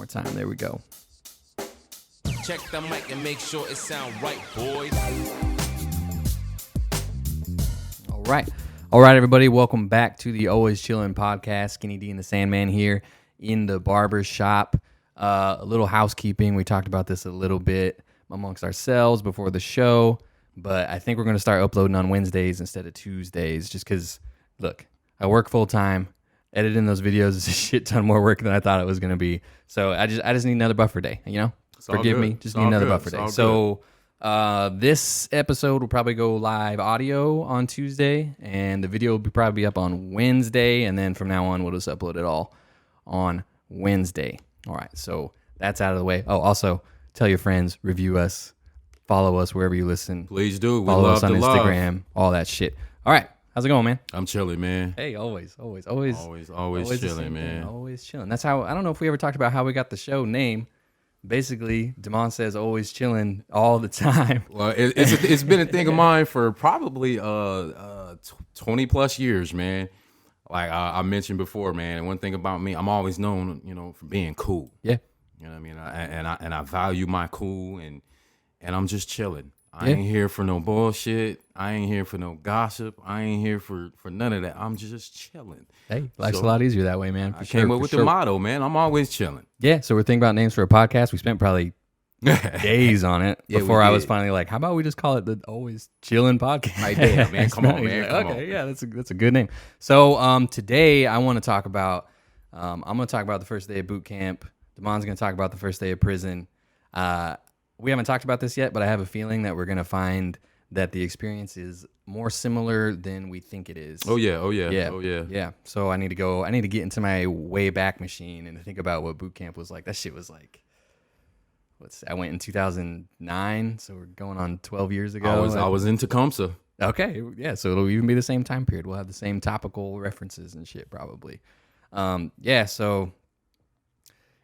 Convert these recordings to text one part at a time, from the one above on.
more time. There we go. Check the mic and make sure it sound right, boys. All right, everybody. Welcome back to the Always Chillin podcast. Skinny D and the Sandman here in the barber shop. A little housekeeping. We talked about this a little bit amongst ourselves before the show, but I think we're going to start uploading on Wednesdays instead of Tuesdays just because, look, I work full time. Editing those videos is a shit ton more work than I thought it was going to be. So I just need another buffer day, you know? Forgive me. Just need another buffer day. So this episode will probably go live audio on Tuesday, and the video will probably be up on Wednesday, and then from now on, we'll just upload it all on Wednesday. All right, so that's out of the way. Oh, also, tell your friends, review us, follow us wherever you listen. Please do. We follow love us on the Instagram, love. all that shit. All right. How's it going, man? I'm chilling, man. Hey, always Always chilling, man. Always chilling. That's how, I don't know if we ever talked about how we got the show name. Basically, Damon says always chilling all the time. Well, it's been a thing of mine for probably 20 plus years, man. Like I mentioned before, man. One thing about me, I'm always known, for being cool. Yeah. You know what I mean? And I value my cool, and I'm just chilling. I ain't here for no bullshit. I ain't here for no gossip. I ain't here for none of that. I'm just chilling. Hey, life's a lot easier that way, man. I came up with the motto, man. I'm always chilling. Yeah, so we're thinking about names for a podcast. We spent probably days on it before I was finally like, how about we just call it the Always Chillin' podcast? Right there, man. Come on, man. Come on. Yeah, that's a good name. So today I want to talk about, I'm going to talk about the first day of boot camp. Damon's going to talk about the first day of prison. We haven't talked about this yet, but I have a feeling that we're going to find that the experience is more similar than we think it is. Oh yeah. Yeah. So I need to get into my way back machine and think about what boot camp was like. That shit was like, I went in 2009, so we're going on 12 years ago. I was in Tecumseh. Okay. Yeah. So it'll even be the same time period. We'll have the same topical references and shit probably. Yeah. So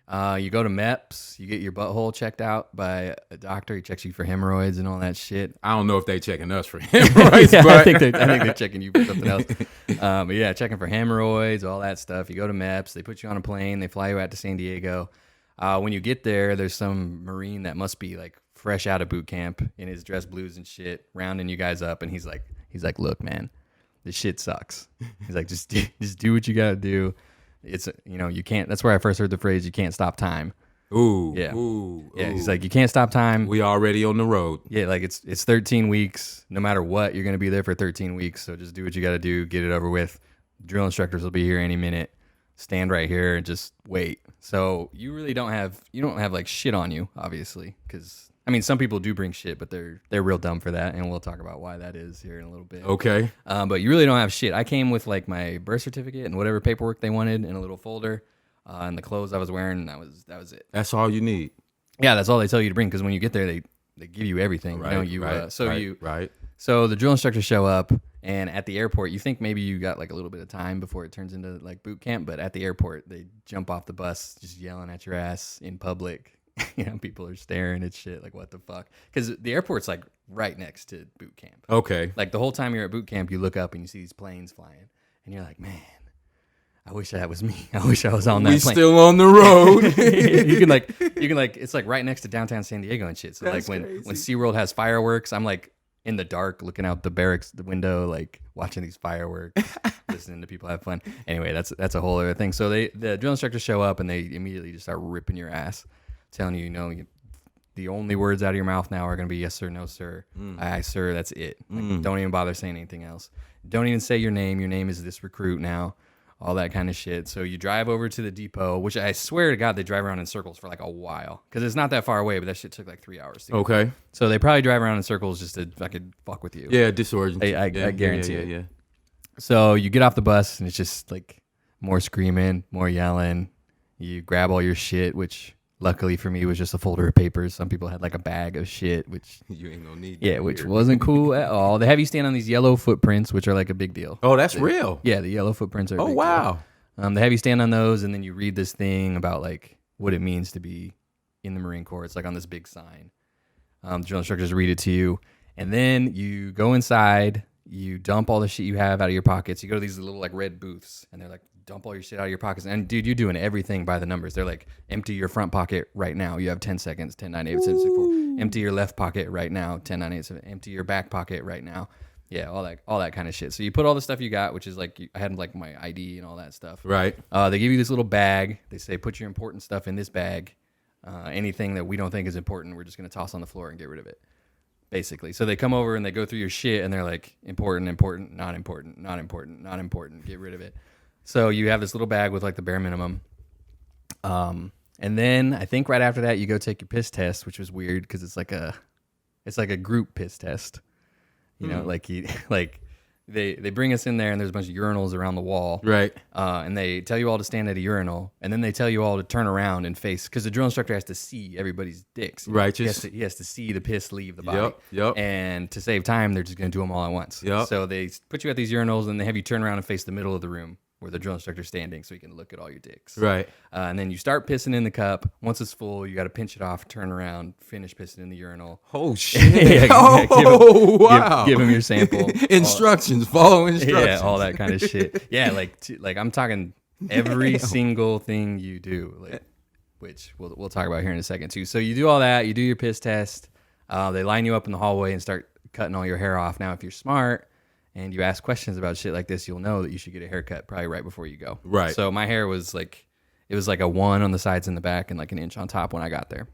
you go to MEPS, you get your butthole checked out by a doctor. He checks you for hemorrhoids and all that shit. I don't know if they checking us for hemorrhoids, yeah, but I think they're checking you for something else. But yeah, checking for hemorrhoids, all that stuff. You go to MEPS, they put you on a plane, they fly you out to San Diego. When you get there, there's some Marine that must be like fresh out of boot camp in his dress blues and shit, rounding you guys up, and he's like, look, man, this shit sucks. He's like, just do what you gotta do. It's you can't. That's where I first heard the phrase "you can't stop time." Ooh, yeah, ooh, yeah. Ooh. He's like, you can't stop time. We already on the road. Yeah, like it's 13 weeks. No matter what, you're gonna be there for 13 weeks. So just do what you got to do. Get it over with. Drill instructors will be here any minute. Stand right here and just wait. So you really don't have like shit on you, obviously, because I mean some people do bring shit, but they're real dumb for that, and we'll talk about why that is here in a little bit. Okay. But you really don't have shit. I came with like my birth certificate and whatever paperwork they wanted in a little folder, and the clothes I was wearing. That was it. That's all you need. Yeah, that's all they tell you to bring, because when you get there, they give you everything. Right. Right. So the drill instructors show up, and at the airport, you think maybe you got like a little bit of time before it turns into like boot camp, but at the airport, they jump off the bus just yelling at your ass in public. People are staring at shit like, what the fuck? Because the airport's like right next to boot camp. Okay. Like the whole time you're at boot camp, you look up and you see these planes flying, and you're like, man, I wish that was me. I wish I was on that plane. We still on the road. you can like, it's like right next to downtown San Diego and shit. So That's like crazy. when SeaWorld has fireworks, I'm like in the dark looking out the barracks, the window, like watching these fireworks, listening to people have fun. Anyway, that's a whole other thing. So the drill instructors show up and they immediately just start ripping your ass, telling you, the only words out of your mouth now are going to be yes, sir, no, sir. Aye, sir, that's it. Like, don't even bother saying anything else. Don't even say your name. Your name is this recruit now. All that kind of shit. So you drive over to the depot, which I swear to God, they drive around in circles for like a while. Because it's not that far away, but that shit took like 3 hours to get. Okay. So they probably drive around in circles just to fucking fuck with you. Yeah, disorigin. I guarantee it. Yeah. So you get off the bus, and it's just like more screaming, more yelling. You grab all your shit, which luckily for me was just a folder of papers. Some people had like a bag of shit, which you ain't gonna need. Yeah, which wasn't cool at all. They have you stand on these yellow footprints, which are like a big deal. Oh, that's real. Yeah, the yellow footprints are. Oh, wow. They have you stand on those, and then you read this thing about like what it means to be in the Marine Corps. It's like on this big sign. The drill instructors read it to you, and then you go inside. You dump all the shit you have out of your pockets. You go to these little like red booths, and they're like dump all your shit out of your pockets. And dude, you're doing everything by the numbers. They're like, empty your front pocket right now. You have 10 seconds, 10, 9, 8, 7, 6, 4. Empty your left pocket right now, 10, 9, 8, 7. Empty your back pocket right now. Yeah, all that kind of shit. So you put all the stuff you got, which is like, I had like my ID and all that stuff. Right. They give you this little bag. They say, put your important stuff in this bag. Anything that we don't think is important, we're just going to toss on the floor and get rid of it. Basically. So they come over and they go through your shit and they're like, important, not important, not important, not important, get rid of it. So you have this little bag with like the bare minimum. And then I think right after that you go take your piss test, which was weird because it's like a group piss test. You know, they bring us in there and there's a bunch of urinals around the wall. Right. And they tell you all to stand at a urinal, and then they tell you all to turn around and face, because the drill instructor has to see everybody's dicks. Right. He has to see the piss leave the body. Yep. And to save time, they're just going to do them all at once. Yep. So they put you at these urinals, and they have you turn around and face the middle of the room where the drill instructor's standing so you can look at all your dicks. Right. And then you start pissing in the cup. Once it's full, you got to pinch it off, turn around, finish pissing in the urinal. Oh, shit. Wow. Give him your sample. Instructions. Follow instructions. Yeah, all that kind of shit. Yeah, like I'm talking every single thing you do, which we'll talk about here in a second too. So you do all that. You do your piss test. They line you up in the hallway and start cutting all your hair off. Now, if you're smart and you ask questions about shit like this, you'll know that you should get a haircut probably right before you go. Right. So my hair was like, it was like a 1 on the sides and the back and like an inch on top when I got there.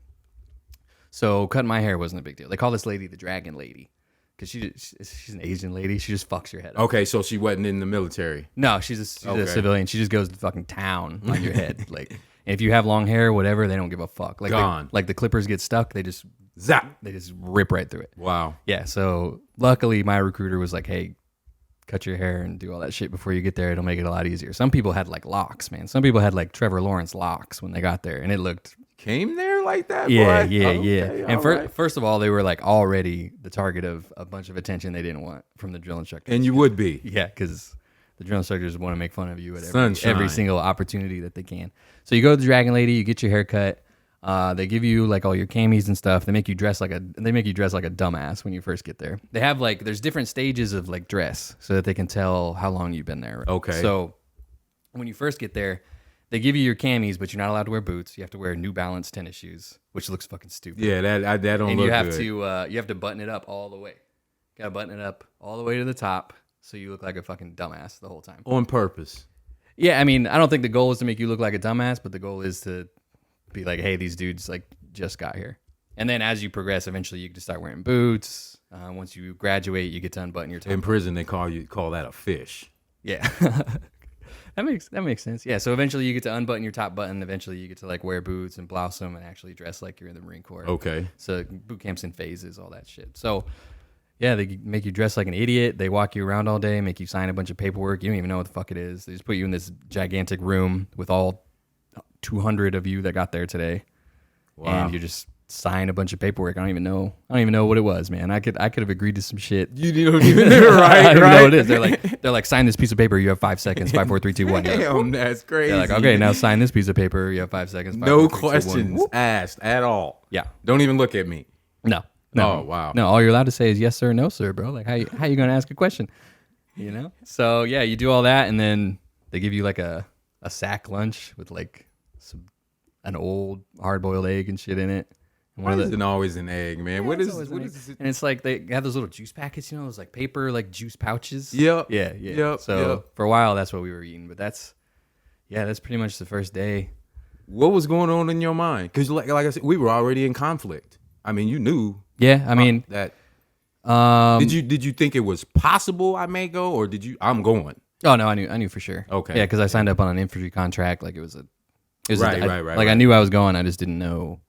So cutting my hair wasn't a big deal. They call this lady the Dragon Lady because she's an Asian lady. She just fucks your head up. Okay, so she wasn't in the military. No, she's a civilian. She just goes to fucking town on your head. Like, and if you have long hair, whatever, they don't give a fuck. Like, Gone. Like the clippers get stuck, they just Zap. They just rip right through it. Wow. Yeah. So luckily, my recruiter was like, "Hey, cut your hair and do all that shit before you get there. It'll make it a lot easier." Some people had like locks, man. Some people had like Trevor Lawrence locks when they got there, and it looked. Came there like that? Yeah, boy? yeah, Okay, yeah. And right. first of all, they were like already the target of a bunch of attention they didn't want from the drill instructor. And you would be. Yeah, because the drill instructors want to make fun of you at Sunshine. every single opportunity that they can. So you go to the Dragon Lady, you get your hair cut. They give you like all your camis and stuff. They make you dress like a dumbass when you first get there. They have like there's different stages of like dress so that they can tell how long you've been there. Right? Okay. So when you first get there, they give you your camis, but you're not allowed to wear boots. You have to wear New Balance tennis shoes, which looks fucking stupid. Yeah, that don't and look you have good. to you have to button it up all the way. Got to button it up all the way to the top, so you look like a fucking dumbass the whole time. On purpose. Yeah, I mean, I don't think the goal is to make you look like a dumbass, but the goal is to be like, hey, these dudes like just got here. And then as you progress, eventually you can just start wearing boots. Once you graduate, you get to unbutton your top. In prison, they call that a fish. Yeah. That makes sense. Yeah, so eventually you get to unbutton your top button. Eventually you get to like wear boots and blouse them and actually dress like you're in the Marine Corps. Okay. So boot camps in phases, all that shit. So yeah, they make you dress like an idiot. They walk you around all day, make you sign a bunch of paperwork. You don't even know what the fuck it is. They just put you in this gigantic room with all 200 of you that got there today. Wow. And you just sign a bunch of paperwork. I don't even know what it was, man. I could have agreed to some shit. You don't even know, right? I don't know what it is. They're like, sign this piece of paper. You have 5 seconds. 5, 4, 3, 2, 1. Damn, that's crazy. They're like, okay, now sign this piece of paper. You have 5 seconds. 5, No 4, 3, 2, 1. questions asked at all. Yeah. Don't even look at me. No. Oh, wow. No, all you're allowed to say is yes sir, no sir, bro. Like how you going to ask a question? You know? So yeah, you do all that, and then they give you like a sack lunch with like an old hard-boiled egg and shit in it. And Why isn't always an egg, man? Yeah, what is it? And it's like they have those little juice packets, you know, those like paper like juice pouches. Yep. Yeah. Yep. So for a while, that's what we were eating. But that's pretty much the first day. What was going on in your mind? Because like I said, we were already in conflict. I mean, you knew. Yeah. I mean that. Did you think it was possible I may go, or did you? I'm going. Oh no, I knew for sure. Okay. Yeah, because I signed up on an infantry contract. Like it was right. Like I knew I was going. I just didn't know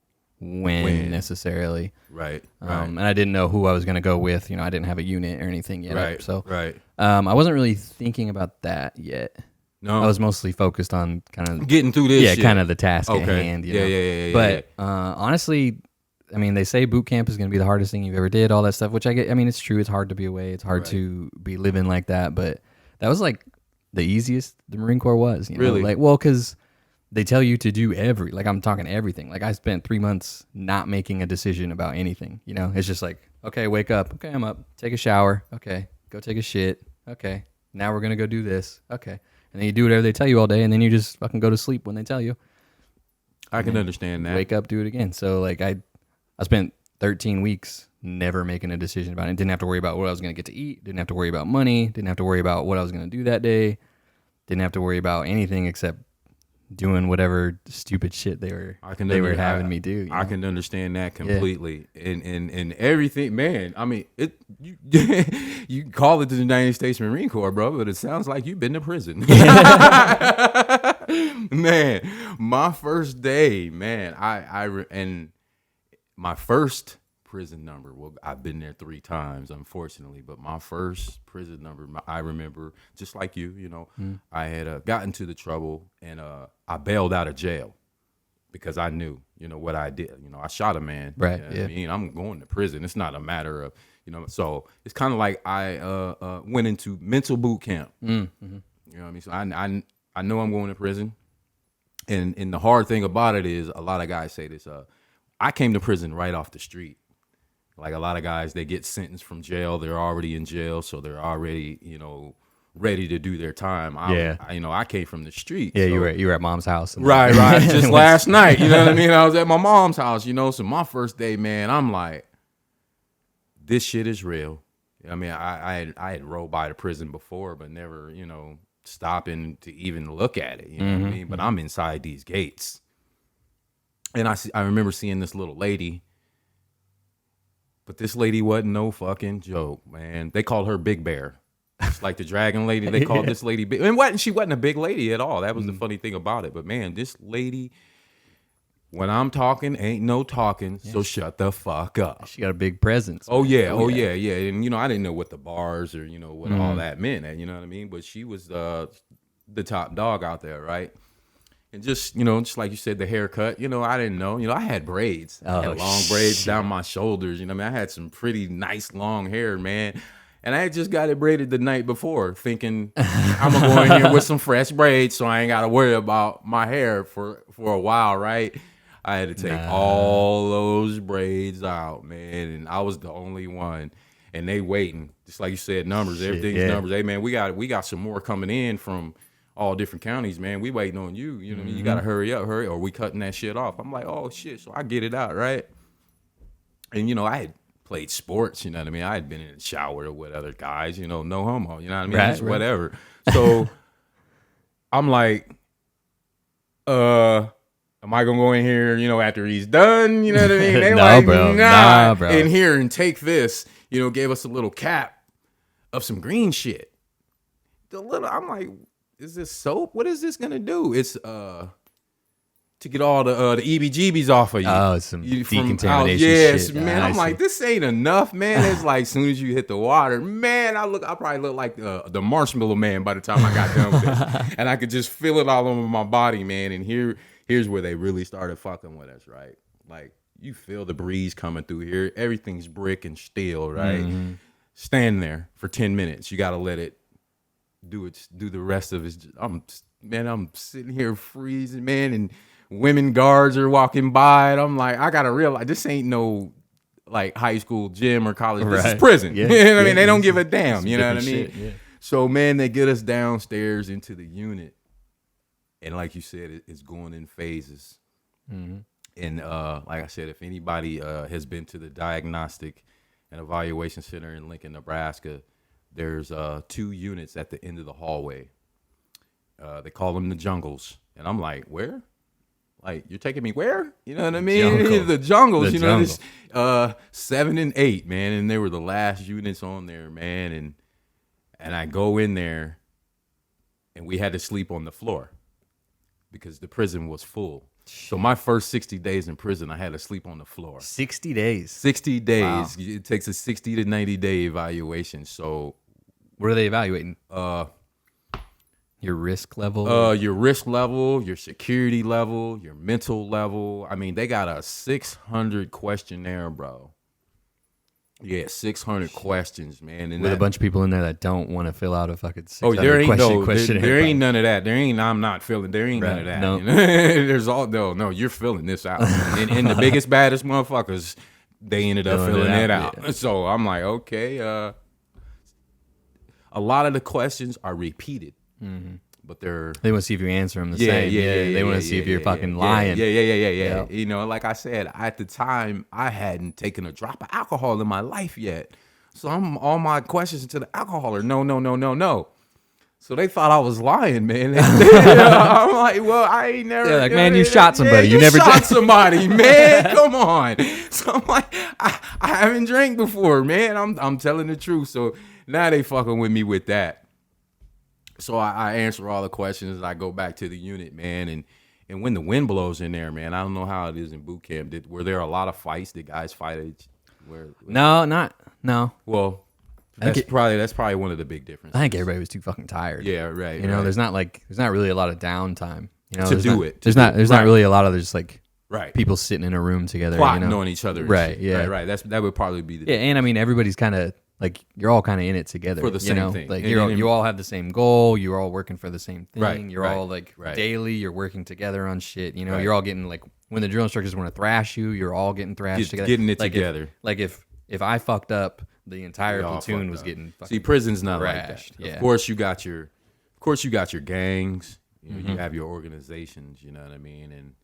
when necessarily. Right. And I didn't know who I was going to go with. You know, I didn't have a unit or anything yet. Right. So right. I wasn't really thinking about that yet. No. I was mostly focused on kind of getting through this. Yeah, shit. kind of the task at Okay. hand. You Yeah, know? yeah. But honestly, I mean, they say boot camp is going to be the hardest thing you've ever did. All that stuff, which I get. I mean, it's true. It's hard to be away. It's hard to be living like that. But that was like the easiest the Marine Corps was. You know? Really? Like, well, because they tell you to do I'm talking everything. Like I spent 3 months not making a decision about anything. You know, it's just like, okay, wake up. Okay, I'm up. Take a shower. Okay, go take a shit. Okay, now we're gonna go do this. Okay, and then you do whatever they tell you all day, and then you just fucking go to sleep when they tell you. I can understand that. Wake up, do it again. So like I spent 13 weeks never making a decision about it. Didn't have to worry about what I was going to get to eat. Didn't have to worry about money. Didn't have to worry about what I was going to do that day. Didn't have to worry about anything except doing whatever stupid shit they were having me do. I can understand that completely. Yeah. And everything, man. I mean, you you call it the United States Marine Corps, bro, but it sounds like you've been to prison. Man, my first day, man, and my first prison number. Well, I've been there 3 times, unfortunately, but my first prison number, I remember, just like you, I had gotten to the trouble, and I bailed out of jail because I knew, what I did. I shot a man. Right. I mean, I'm going to prison. It's not a matter of, so it's kind of like I went into mental boot camp. Mm-hmm. You know what I mean? So I know I'm going to prison, and the hard thing about it is a lot of guys say this. I came to prison right off the street. Like a lot of guys, they get sentenced from jail. They're already in jail, so they're already, ready to do their time. I came from the street. Yeah, so. you were at mom's house. Right. Just last night, you know what I mean? I was at my mom's house, So my first day, man, I'm like, this shit is real. I mean, I had rode by the prison before, but never, stopping to even look at it. You know what I mean? But I'm inside these gates, and I remember seeing this little lady. But this lady wasn't no fucking joke, man. They called her Big Bear. It's like the dragon lady. They called this lady Big. And she wasn't a big lady at all. That was the funny thing about it. But man, this lady, when I'm talking, ain't no talking. So shut the fuck up. She got a big presence. Oh yeah. And I didn't know what the bars or what all that meant. You know what I mean? But she was the top dog out there, right? And just like you said, the haircut, I didn't know. I had braids. I had long braids down my shoulders. I had some pretty nice long hair, man. And I had just got it braided the night before, thinking I'm going to go in here with some fresh braids so I ain't got to worry about my hair for a while, right? I had to take all those braids out, man. And I was the only one. And they waiting. Just like you said, numbers. Everything's numbers. Hey, man, we got some more coming in from all different counties, man. We waiting on you. You know what I mean? You got to hurry up, or we cutting that shit off. I'm like, oh, shit. So I get it out, right? And, I had played sports, you know what I mean? I had been in the shower with other guys, no homo, you know what I mean? Right, Just whatever. So I'm like, am I going to go in here, after he's done? You know what I mean? They Nah, bro. In here and take this, gave us a little cap of some green shit. I'm like, is this soap? What is this gonna do? It's to get all the EBGBs off of you. Oh, it's some decontamination yes, shit. Man. I'm like, this ain't enough, man. It's like as soon as you hit the water, man, I probably look like the Marshmallow Man by the time I got done with this. And I could just feel it all over my body, man. And here's where they really started fucking with us, right? Like you feel the breeze coming through here. Everything's brick and steel, right? Mm-hmm. Stand there for 10 minutes. You gotta let it do the rest of it. I'm sitting here freezing, man, and women guards are walking by, and I'm like, I gotta realize this ain't no like high school gym or college. This is prison. Yeah. You know what I mean? They don't give a damn. You know what I mean? Shit, yeah. So man, they get us downstairs into the unit, and like you said, it's going in phases. Mm-hmm. And like I said, if anybody has been to the Diagnostic and Evaluation Center in Lincoln, Nebraska, there's 2 units at the end of the hallway. They call them the jungles. And I'm like, where? Like, you're taking me where? You know what I mean? The jungles. The jungle. This 7 and 8, man. And they were the last units on there, man. And I go in there, and we had to sleep on the floor because the prison was full. So my first 60 days in prison, I had to sleep on the floor. 60 days? 60 days. Wow. It takes a 60 to 90-day evaluation. So what are they evaluating? Your risk level? Your risk level, your security level, your mental level. I mean, they got a 600 questionnaire, bro. Yeah, 600 questions, man. And with a bunch of people in there that don't want to fill out a fucking 600 there ain't questionnaire. There ain't none of that. There ain't none of that. No. You know? There's all no. You're filling this out, and the biggest baddest motherfuckers, they ended up filling it out. Yeah. So I'm like, okay. A lot of the questions are repeated, but they're They want to see if you answer them the same. They want to see if you're fucking lying. Yeah. You know, like I said, at the time, I hadn't taken a drop of alcohol in my life yet. So all my questions to the alcohol are no. So they thought I was lying, man. I'm like, well, I ain't never. They're like, man, you shot somebody. You never shot somebody, man. Come on. So I'm like, I haven't drank before, man. I'm telling the truth. So now they fucking with me with that. So I answer all the questions. I go back to the unit, man, and when the wind blows in there, man, I don't know how it is in boot camp. Were there a lot of fights? Did guys fight? No. Well. That's probably one of the big differences. I think everybody was too fucking tired. Yeah, right. You know, there's not really a lot of downtime. You know, there's not really a lot of just like people sitting in a room together, plotting on each other. Right. Yeah. Right. That would probably be the and I mean everybody's kind of like you're all kind of in it together for the same thing. Like you all have the same goal. You're all working for the same thing. Right. You're all like daily. You're working together on shit. You know, you're all getting like when the drill instructors want to thrash you, you're all getting thrashed together. Getting it together. If I fucked up, the entire platoon was getting fucking See, prison's not thrashed. like that. Of course you got your gangs, you have your organizations, you know what I mean? And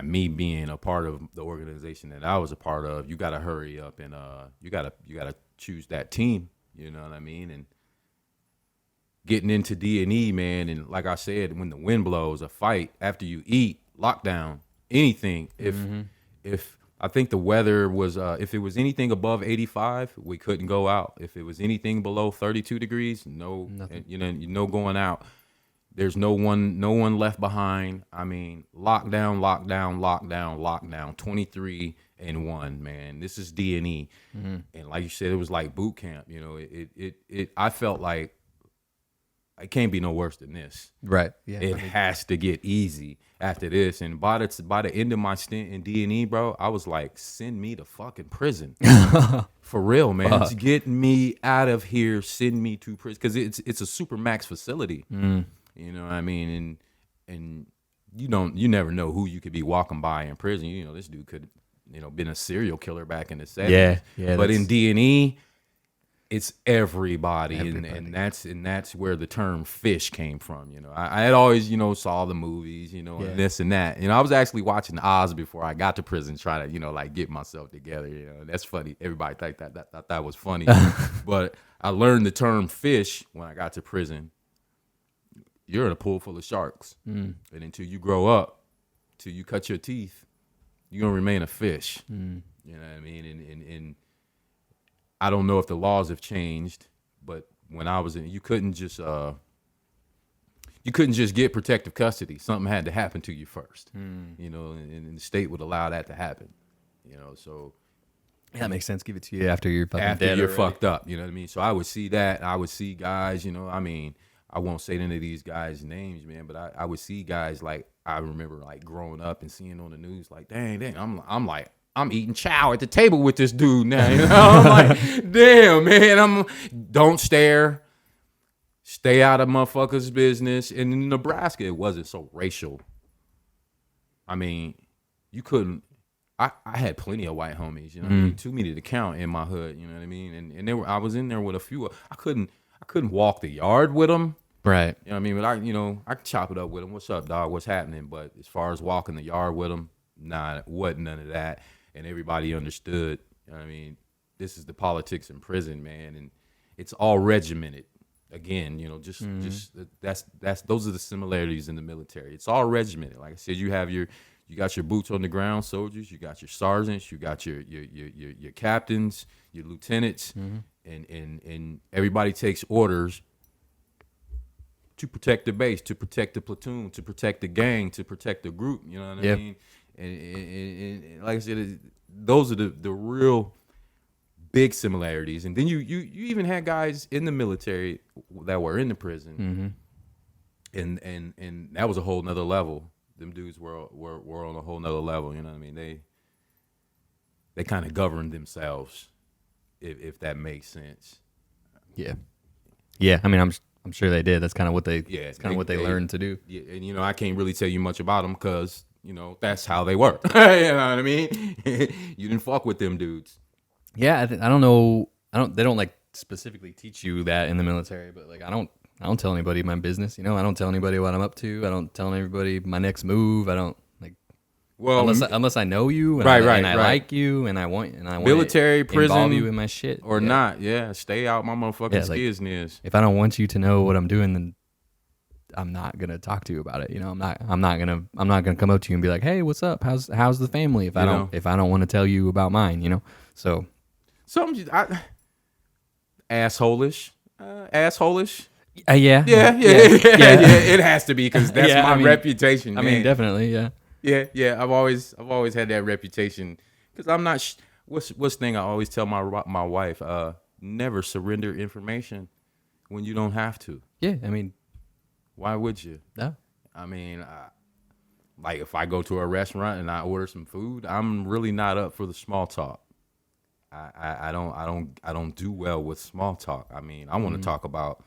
me being a part of the organization that I was a part of, you gotta hurry up and you gotta choose that team, you know what I mean? And getting into D&E, man, and like I said, when the wind blows, a fight, after you eat, lockdown, anything, if I think the weather was, if it was anything above 85, we couldn't go out. If it was anything below 32 degrees, nothing. No going out. There's no one left behind. I mean, lockdown, 23-1, man. This is D&E. And like you said, it was like boot camp. You know, I felt like it can't be no worse than this. Right. Yeah. It has to get easy after this. And by the end of my stint in D&E, bro, I was like, send me to fucking prison. For real, man. Just get me out of here. Send me to prison. Because it's a super max facility. You know what I mean? And you never know who you could be walking by in prison. You know, this dude could, been a serial killer back in the 70s. Yeah. But in D&E, it's everybody. And that's where the term fish came from. You know, I had always, saw the movies, and this and that. I was actually watching Oz before I got to prison, trying to, like get myself together. That's funny. Everybody thought that was funny. But I learned the term fish when I got to prison. You're in a pool full of sharks. And until you grow up, till you cut your teeth, you're going to remain a fish. You know what I mean? And I don't know if the laws have changed, but when I was in, you couldn't just get protective custody. Something had to happen to you first, and the state would allow that to happen, so. Yeah, that makes sense. Give it to you after you're fucking after dead you're already. fucked up, you know what I mean? So I would see that. I would see guys, I mean, I won't say any of these guys' names, man, but I would see guys like, I remember like growing up and seeing on the news, like, dang, I'm like, I'm eating chow at the table with this dude now. I'm like, damn, man. Don't stare. Stay out of motherfuckers' business. And in Nebraska, it wasn't so racial. I mean, you couldn't. I had plenty of white homies. You know what I mean? Too many to count in my hood. You know what I mean? And I was in there with a few. I couldn't walk the yard with them. Right. You know what I mean? But I could chop it up with them. What's up, dog? What's happening? But as far as walking the yard with them, nah, it wasn't none of that. And everybody understood, I mean, this is the politics in prison, man, and it's all regimented. Again, just that's those are the similarities in the military. It's all regimented. Like I said, you got your boots on the ground soldiers, you got your sergeants, you got your captains, your lieutenants, and everybody takes orders to protect the base, to protect the platoon, to protect the gang, to protect the group. You know what I mean? And like I said, those are the real big similarities. And then you even had guys in the military that were in the prison, and that was a whole nother level. Them dudes were on a whole nother level. You know what I mean? They kind of governed themselves, if that makes sense. Yeah. I mean, I'm sure they did. That's kind of what they learned to do. Yeah, and I can't really tell you much about them because. That's how they work. You know what I mean? You didn't fuck with them dudes. Yeah, I don't know. They don't like specifically teach you that in the military, but like I don't I don't tell anybody my business. You know, I don't tell anybody what I'm up to. I don't tell anybody my next move. I don't like. Well, unless I know you, and I like you, and I want military, to prison, involve you in my shit or not. Yeah, stay out my motherfucking business. If I don't want you to know what I'm doing, then I'm not gonna talk to you about it. You know, I'm not gonna come up to you and be like, hey, what's up? How's the family? If I don't want to tell you about mine, you know. So asshole-ish. Yeah. It has to be because that's my reputation. Man. I mean, definitely, yeah. Yeah. I've always had that reputation because I'm not. What's thing I always tell my wife? Never surrender information when you don't have to. Yeah, I mean, why would you? No. I mean, like if I go to a restaurant and I order some food, I'm really not up for the small talk. I don't do well with small talk. I mean, I want to talk about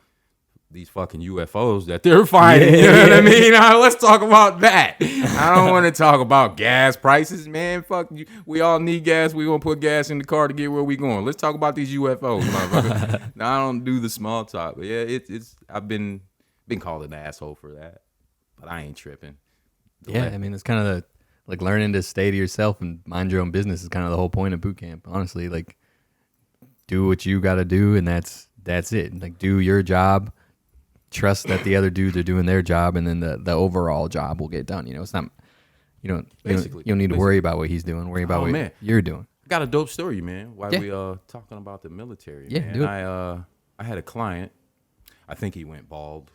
these fucking UFOs that they're finding. You know what I mean? Let's talk about that. I don't want to talk about gas prices, man. Fuck you. We all need gas. We gonna put gas in the car to get where we going. Let's talk about these UFOs, motherfucker. Now I don't do the small talk, but yeah, it's I've been called an asshole for that, but I ain't tripping. I mean, it's kind of like learning to stay to yourself and mind your own business is kind of the whole point of boot camp. Honestly, like do what you got to do, and that's it. Like do your job. Trust that the other dudes are doing their job, and then the overall job will get done. You know, it's not you don't need to worry about what he's doing. Worry about what you're doing. I got a dope story, man. Why we talking about the military? Yeah, man. do it. I had a client. I think he went bald.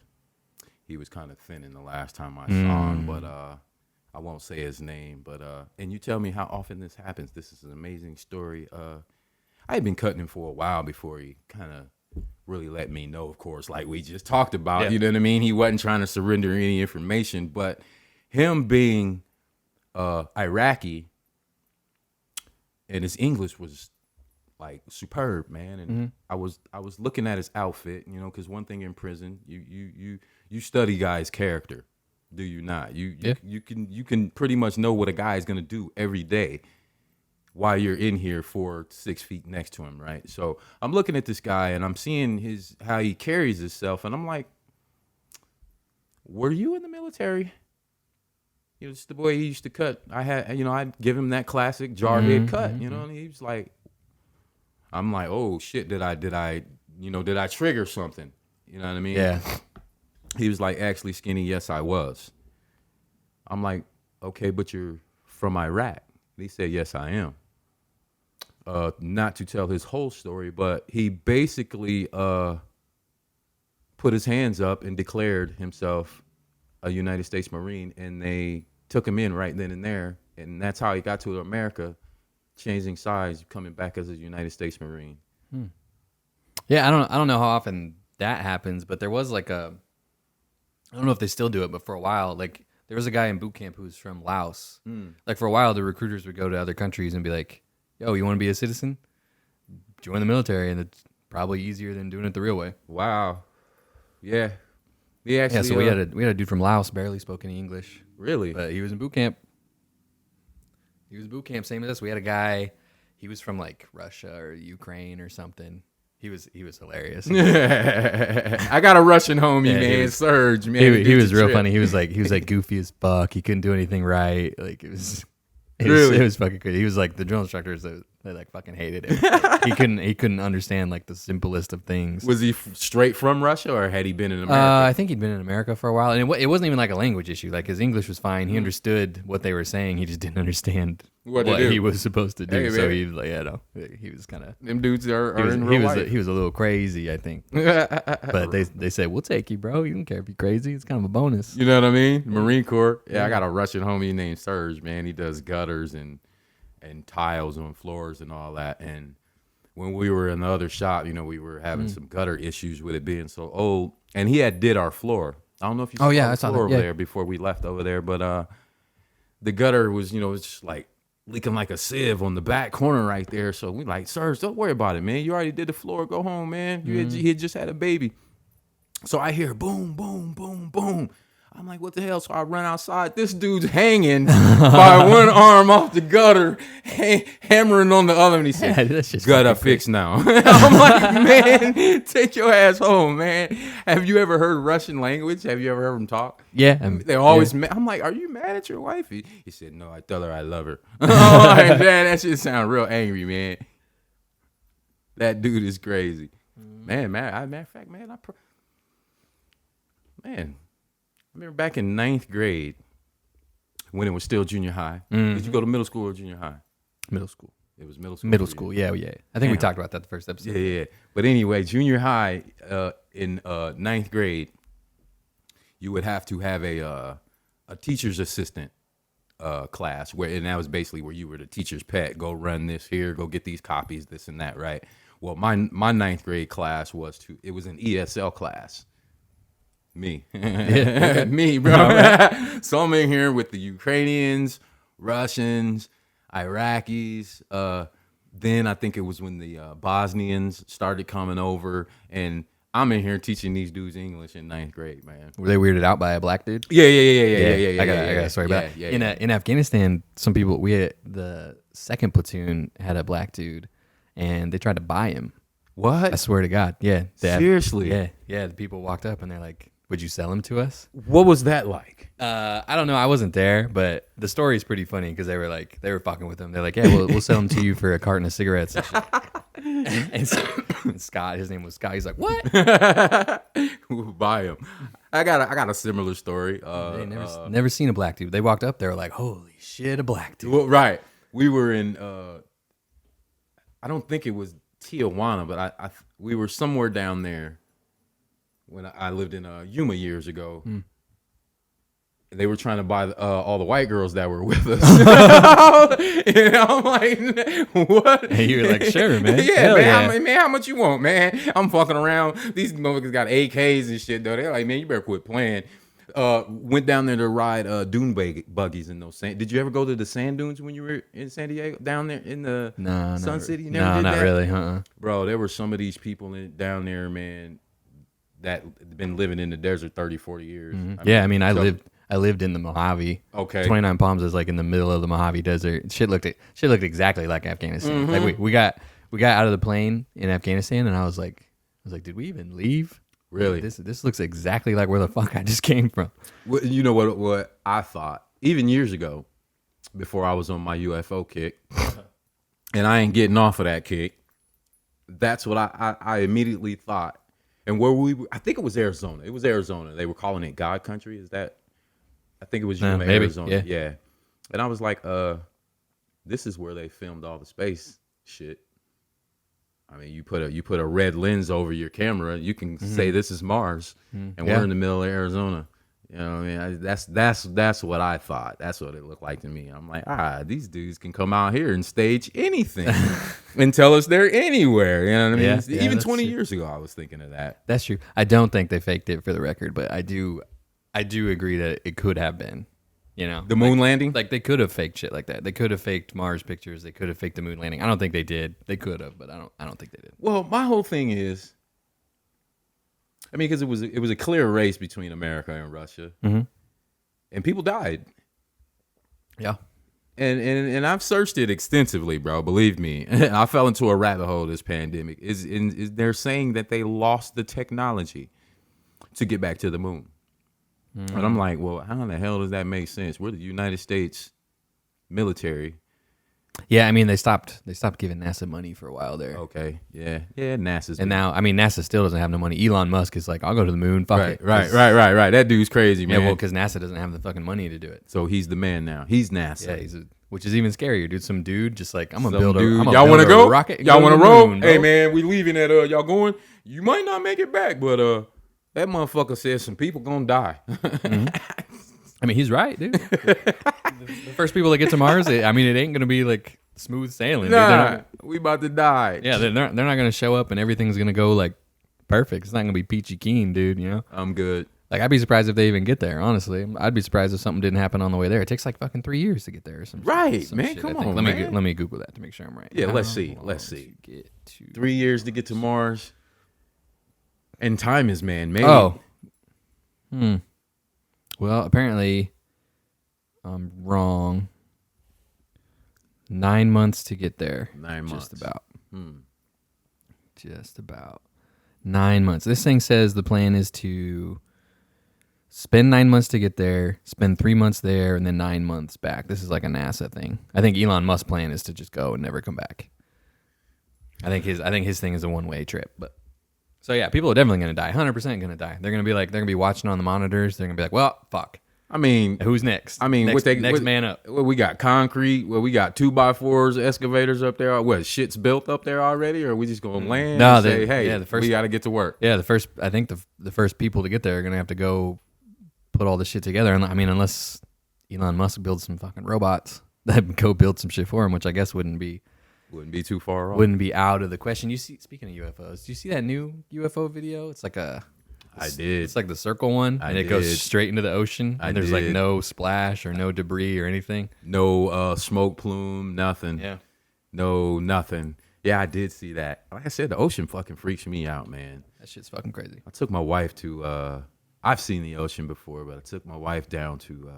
He was kind of thinning the last time I saw him, but I won't say his name. But and you tell me how often this happens. This is an amazing story. I had been cutting him for a while before he kind of really let me know, of course, like we just talked about. Yeah. You know what I mean? He wasn't trying to surrender any information, but him being Iraqi and his English was like superb, man. And I was looking at his outfit, you know, because one thing in prison, you study guys' character, do you not? You can pretty much know what a guy is gonna do every day while you're in here 4 to 6 feet next to him, right? So I'm looking at this guy and I'm seeing how he carries himself, and I'm like, were you in the military? You know, it's the boy he used to cut. I'd give him that classic jarhead cut, you know, and he was like, I'm like, oh shit, did I trigger something? You know what I mean? Yeah. He was like, actually, Skinny, yes, I was. I'm like, okay, but you're from Iraq. He said, yes, I am. Not to tell his whole story, but he basically put his hands up and declared himself a United States Marine, and they took him in right then and there, and that's how he got to America, changing sides, coming back as a United States Marine. Yeah, I don't know how often that happens, but there was like I don't know if they still do it, but for a while, like there was a guy in boot camp who was from Laos. Like for a while, the recruiters would go to other countries and be like, yo, you want to be a citizen? Join the military, and it's probably easier than doing it the real way. Wow. Yeah. So we had a dude from Laos, barely spoke any English. Really? But he was in boot camp. Same as us. We had a guy, he was from like Russia or Ukraine or something. He was hilarious. I got a Russian homie, man, Serge, man. He was real funny. He was like goofy as fuck. He couldn't do anything right. Like it was fucking crazy. He was like the drill instructors they like fucking hated him. He couldn't understand like the simplest of things. Was he straight from Russia, or had he been in America? I think he'd been in America for a while, and it wasn't even like a language issue. Like his English was fine. He understood what they were saying. He just didn't understand what he was supposed to do. Hey, so he was like, he was kind of them dudes are in real life. He was a little crazy, I think. But they said, we'll take you, bro. You don't care if you're crazy. It's kind of a bonus. You know what I mean? Marine Corps. Yeah, I got a Russian homie named Serge, man. He does gutters and tiles on floors and all that. And when we were in the other shop, you know, we were having some gutter issues with it being so old. And he did our floor. I don't know if you saw the floor over there before we left over there, but the gutter was, you know, it's just like leaking like a sieve on the back corner right there. So we like, Serge, don't worry about it, man. You already did the floor. Go home, man. He had just had a baby. So I hear boom, boom, boom, boom. I'm like, what the hell? So I run outside. This dude's hanging by one arm off the gutter, hammering on the other. And he said, Yeah, that's just gutter fucking fix now. I'm like, man, take your ass home, man. Have you ever heard Russian language? Have you ever heard them talk? Yeah. They're always mad. I'm like, are you mad at your wife? He said, no, I tell her I love her. I'm like, man, that shit sound real angry, man. That dude is crazy. Man, matter of fact, man, I remember back in 9th grade when it was still junior high. Did you go to middle school or junior high? Middle school. It was middle school. Middle school. Yeah. I think we talked about that the first episode. Yeah. But anyway, junior high in 9th grade, you would have to have a teacher's assistant class and that was basically where you were the teacher's pet. Go run this here, go get these copies, this and that, right? Well, my 9th grade class was an ESL class. Me, me, bro. So I'm in here with the Ukrainians, Russians, Iraqis. Then I think it was when the Bosnians started coming over, and I'm in here teaching these dudes English in 9th grade, man. Were they weirded out by a black dude? Yeah. I got a story about it. In Afghanistan, some people, the second platoon had a black dude, and they tried to buy him. What? I swear to God. Yeah. Seriously? Yeah. The people walked up and they're like, would you sell him to us? What was that like? I don't know. I wasn't there, but the story is pretty funny because they were fucking with him. They're like, yeah, we'll sell him to you for a carton of cigarettes and shit. and Scott, his name was Scott. He's like, what? We'll buy him. I got a similar story. They never seen a black dude. They walked up, they were like, holy shit, a black dude. Well, right. We were in, I don't think it was Tijuana, but we were somewhere down there when I lived in Yuma years ago. They were trying to buy all the white girls that were with us. And I'm like, what? And you were like, sure, man. Yeah, man. How much you want, man? I'm fucking around. These motherfuckers got AKs and shit, though. They're like, man, you better quit playing. Went down there to ride dune buggies in those sand. Did you ever go to the sand dunes when you were in San Diego, down there in the Sun City? You never did not that? really. Bro, there were some of these people down there, man, that been living in the desert 30, 40 years. I lived in the Mojave. Okay. 29 Palms is like in the middle of the Mojave Desert. Shit looked exactly like Afghanistan. Like we got out of the plane in Afghanistan, and I was like, did we even leave? Really? This looks exactly like where the fuck I just came from. Well, you know what I thought even years ago, before I was on my UFO kick, and I ain't getting off of that kick. That's what I immediately thought. And I think it was Arizona. It was Arizona. They were calling it God Country. Is that? I think it was Yuma, maybe, Arizona. Yeah. And I was like, this is where they filmed all the space shit. I mean, you put a red lens over your camera, you can say this is Mars, and we're in the middle of Arizona. You know what I mean? That's what I thought. That's what it looked like to me. I'm like, these dudes can come out here and stage anything and tell us they're anywhere. You know what I mean? Even 20 years ago, I was thinking of that. That's true. I don't think they faked it for the record, but I do agree that it could have been. You know, the moon landing? Like they could have faked shit like that. They could have faked Mars pictures. They could have faked the moon landing. I don't think they did. They could have, but I don't think they did. Well, my whole thing is, I mean, because it was a clear race between America and Russia, and people died. Yeah, and I've searched it extensively, bro. Believe me, I fell into a rabbit hole this pandemic. Is they're saying that they lost the technology to get back to the moon. And I'm like, well, how in the hell does that make sense? We're the United States military. Yeah, I mean, they stopped giving NASA money for a while there. Okay, yeah, NASA's. And now, I mean, NASA still doesn't have no money. Elon Musk is like, I'll go to the moon. Fuck it. Right. That dude's crazy, man. Yeah, well, because NASA doesn't have the fucking money to do it. So he's the man now. He's NASA. Yeah, which is even scarier, dude. Some dude just like, I'm gonna build y'all want to go? Rocket. Y'all want to roll? Hey, man, we leaving at y'all going? You might not make it back, but that motherfucker says some people gonna die. I mean, he's right, dude. The first people that get to Mars, it ain't gonna be like smooth sailing. Nah, we about to die. Yeah, they're not gonna show up and everything's gonna go like perfect. It's not gonna be peachy keen, dude. You know, I'm good. Like, I'd be surprised if they even get there. Honestly, I'd be surprised if something didn't happen on the way there. It takes like fucking 3 years to get there or something. Right, man. Come on, man. Let me Google that to make sure I'm right. Yeah, let's see. 3 years to get to Mars. And time is man-made. Oh. Well, apparently, I'm wrong. 9 months to get there. 9 months. Just about. Just about. 9 months. This thing says the plan is to spend 9 months to get there, spend 3 months there, and then 9 months back. This is like a NASA thing. I think Elon Musk's plan is to just go and never come back. I think his thing is a one-way trip. But so yeah, people are definitely going to die. 100% going to die. They're going to be watching on the monitors. They're going to be like, well, fuck. I mean, who's next? I mean, next man up. Well, we got concrete. Well, we got 2x4s, excavators up there. What, shit's built up there already, or are we just gonna land? No, and say, hey, we got to get to work. Yeah, I think the first people to get there are gonna have to go put all this shit together. And I mean, unless Elon Musk builds some fucking robots that go build some shit for him, which I guess wouldn't be too far off. Wouldn't be out of the question. You see, speaking of UFOs, do you see that new UFO video? It's like I did. It's like the circle one, and it goes straight into the ocean, and there's like no splash or no debris or anything. No smoke plume, nothing. Yeah. No, nothing. Yeah, I did see that. Like I said, the ocean fucking freaks me out, man. That shit's fucking crazy. I took my wife to, I've seen the ocean before, but I took my wife down to,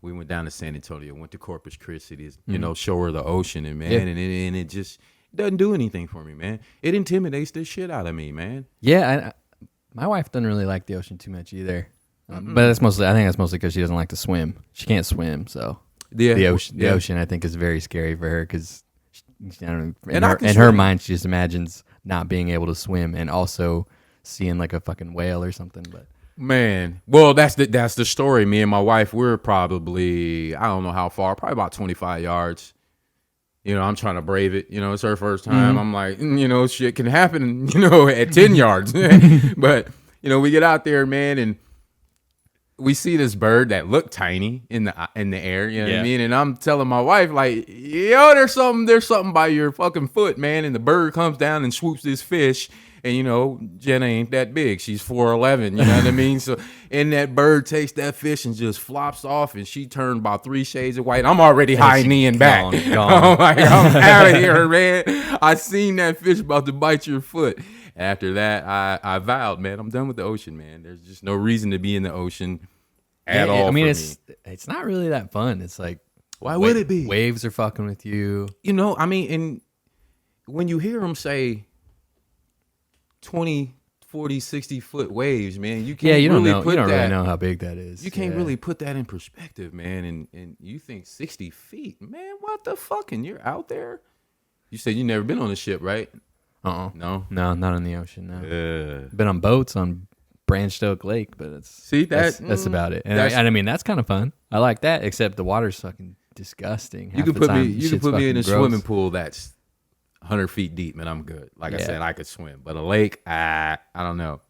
we went down to San Antonio, went to Corpus Christi, show her the ocean, and man, and it just doesn't do anything for me, man. It intimidates the shit out of me, man. Yeah, my wife doesn't really like the ocean too much either, but I think that's mostly because she doesn't like to swim. She can't swim, so the ocean I think is very scary for her because in her mind she just imagines not being able to swim and also seeing like a fucking whale or something. But man, well, that's the story. Me and my wife, we're probably, I don't know how far, probably about 25 yards. I'm trying to brave it. It's her first time. I'm like, shit can happen, at 10 yards. But, we get out there, man, and we see this bird that looked tiny in the air, you know what I mean? And I'm telling my wife, like, yo, there's something by your fucking foot, man. And the bird comes down and swoops this fish. And, Jenna ain't that big. She's 4'11", you know what I mean? So, and that bird takes that fish and just flops off, and she turned about 3 shades of white. I'm already high kneeing back. I'm like, I'm out of here, man. I seen that fish about to bite your foot. After that, I vowed, man, I'm done with the ocean, man. There's just no reason to be in the ocean at all. I mean, it's not really that fun. It's like, why would it be? Waves are fucking with you. And when you hear them say 20, 40, 60-foot waves, man. You can't you don't really know how big that is. You can't really put that in perspective, man. And you think 60 feet, man, what the fuck? And you're out there? You said you never been on a ship, right? No, not in the ocean, no. Yeah. Been on boats on Branched Oak Lake, but that's about it. And I mean, that's kind of fun. I like that, except the water's fucking disgusting. You can put me in a swimming pool that's 100 feet deep, and I'm good. Like I said, I could swim, but a lake, I don't know.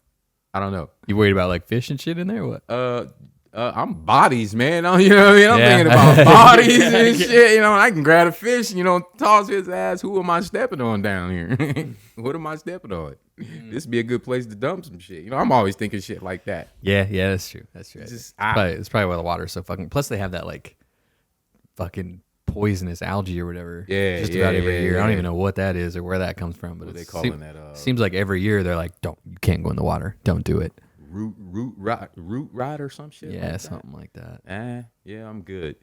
You worried about like fish and shit in there? Or what? I'm bodies, man. You know what I mean? I'm thinking about bodies and shit. I can grab a fish, toss his ass. Who am I stepping on down here? What am I stepping on? This would be a good place to dump some shit. I'm always thinking shit like that. Yeah, that's true. That's true. It's probably why the water's so fucking. Plus, they have that like fucking poisonous algae or whatever. Yeah, just about every year. I don't even know what that is or where that comes from. But what they calling that? Seems like every year they're like, you can't go in the water. Don't do it. Root rot or some shit. Yeah, like something like that. Yeah, I'm good.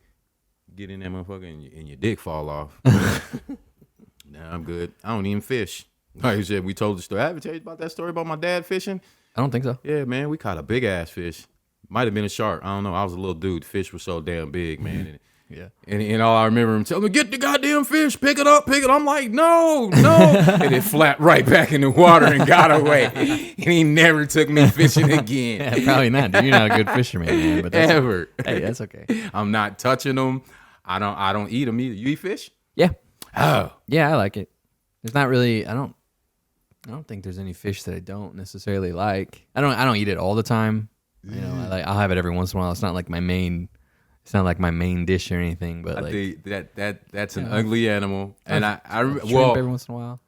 Get in that motherfucker and your dick fall off. Nah, I'm good. I don't even fish. Like I said, we told the story. I ever tell you about that story about my dad fishing? I don't think so. Yeah, man, we caught a big ass fish. Might have been a shark. I don't know. I was a little dude. Fish was so damn big, man. Yeah. And all I remember him telling me, get the goddamn fish, pick it up. I'm like, no. And it flapped right back in the water and got away. And he never took me fishing again. Yeah, probably not, dude. You're not a good fisherman, man. But ever. Hey, that's okay. I'm not touching them. I don't eat them either. You eat fish? Yeah. Oh. Yeah, I like it. There's not really, I don't think there's any fish that I don't necessarily like. I don't eat it all the time. I'll have it every once in a while. It's not like my main dish or anything, but I think that's an ugly animal. And I every once in a while.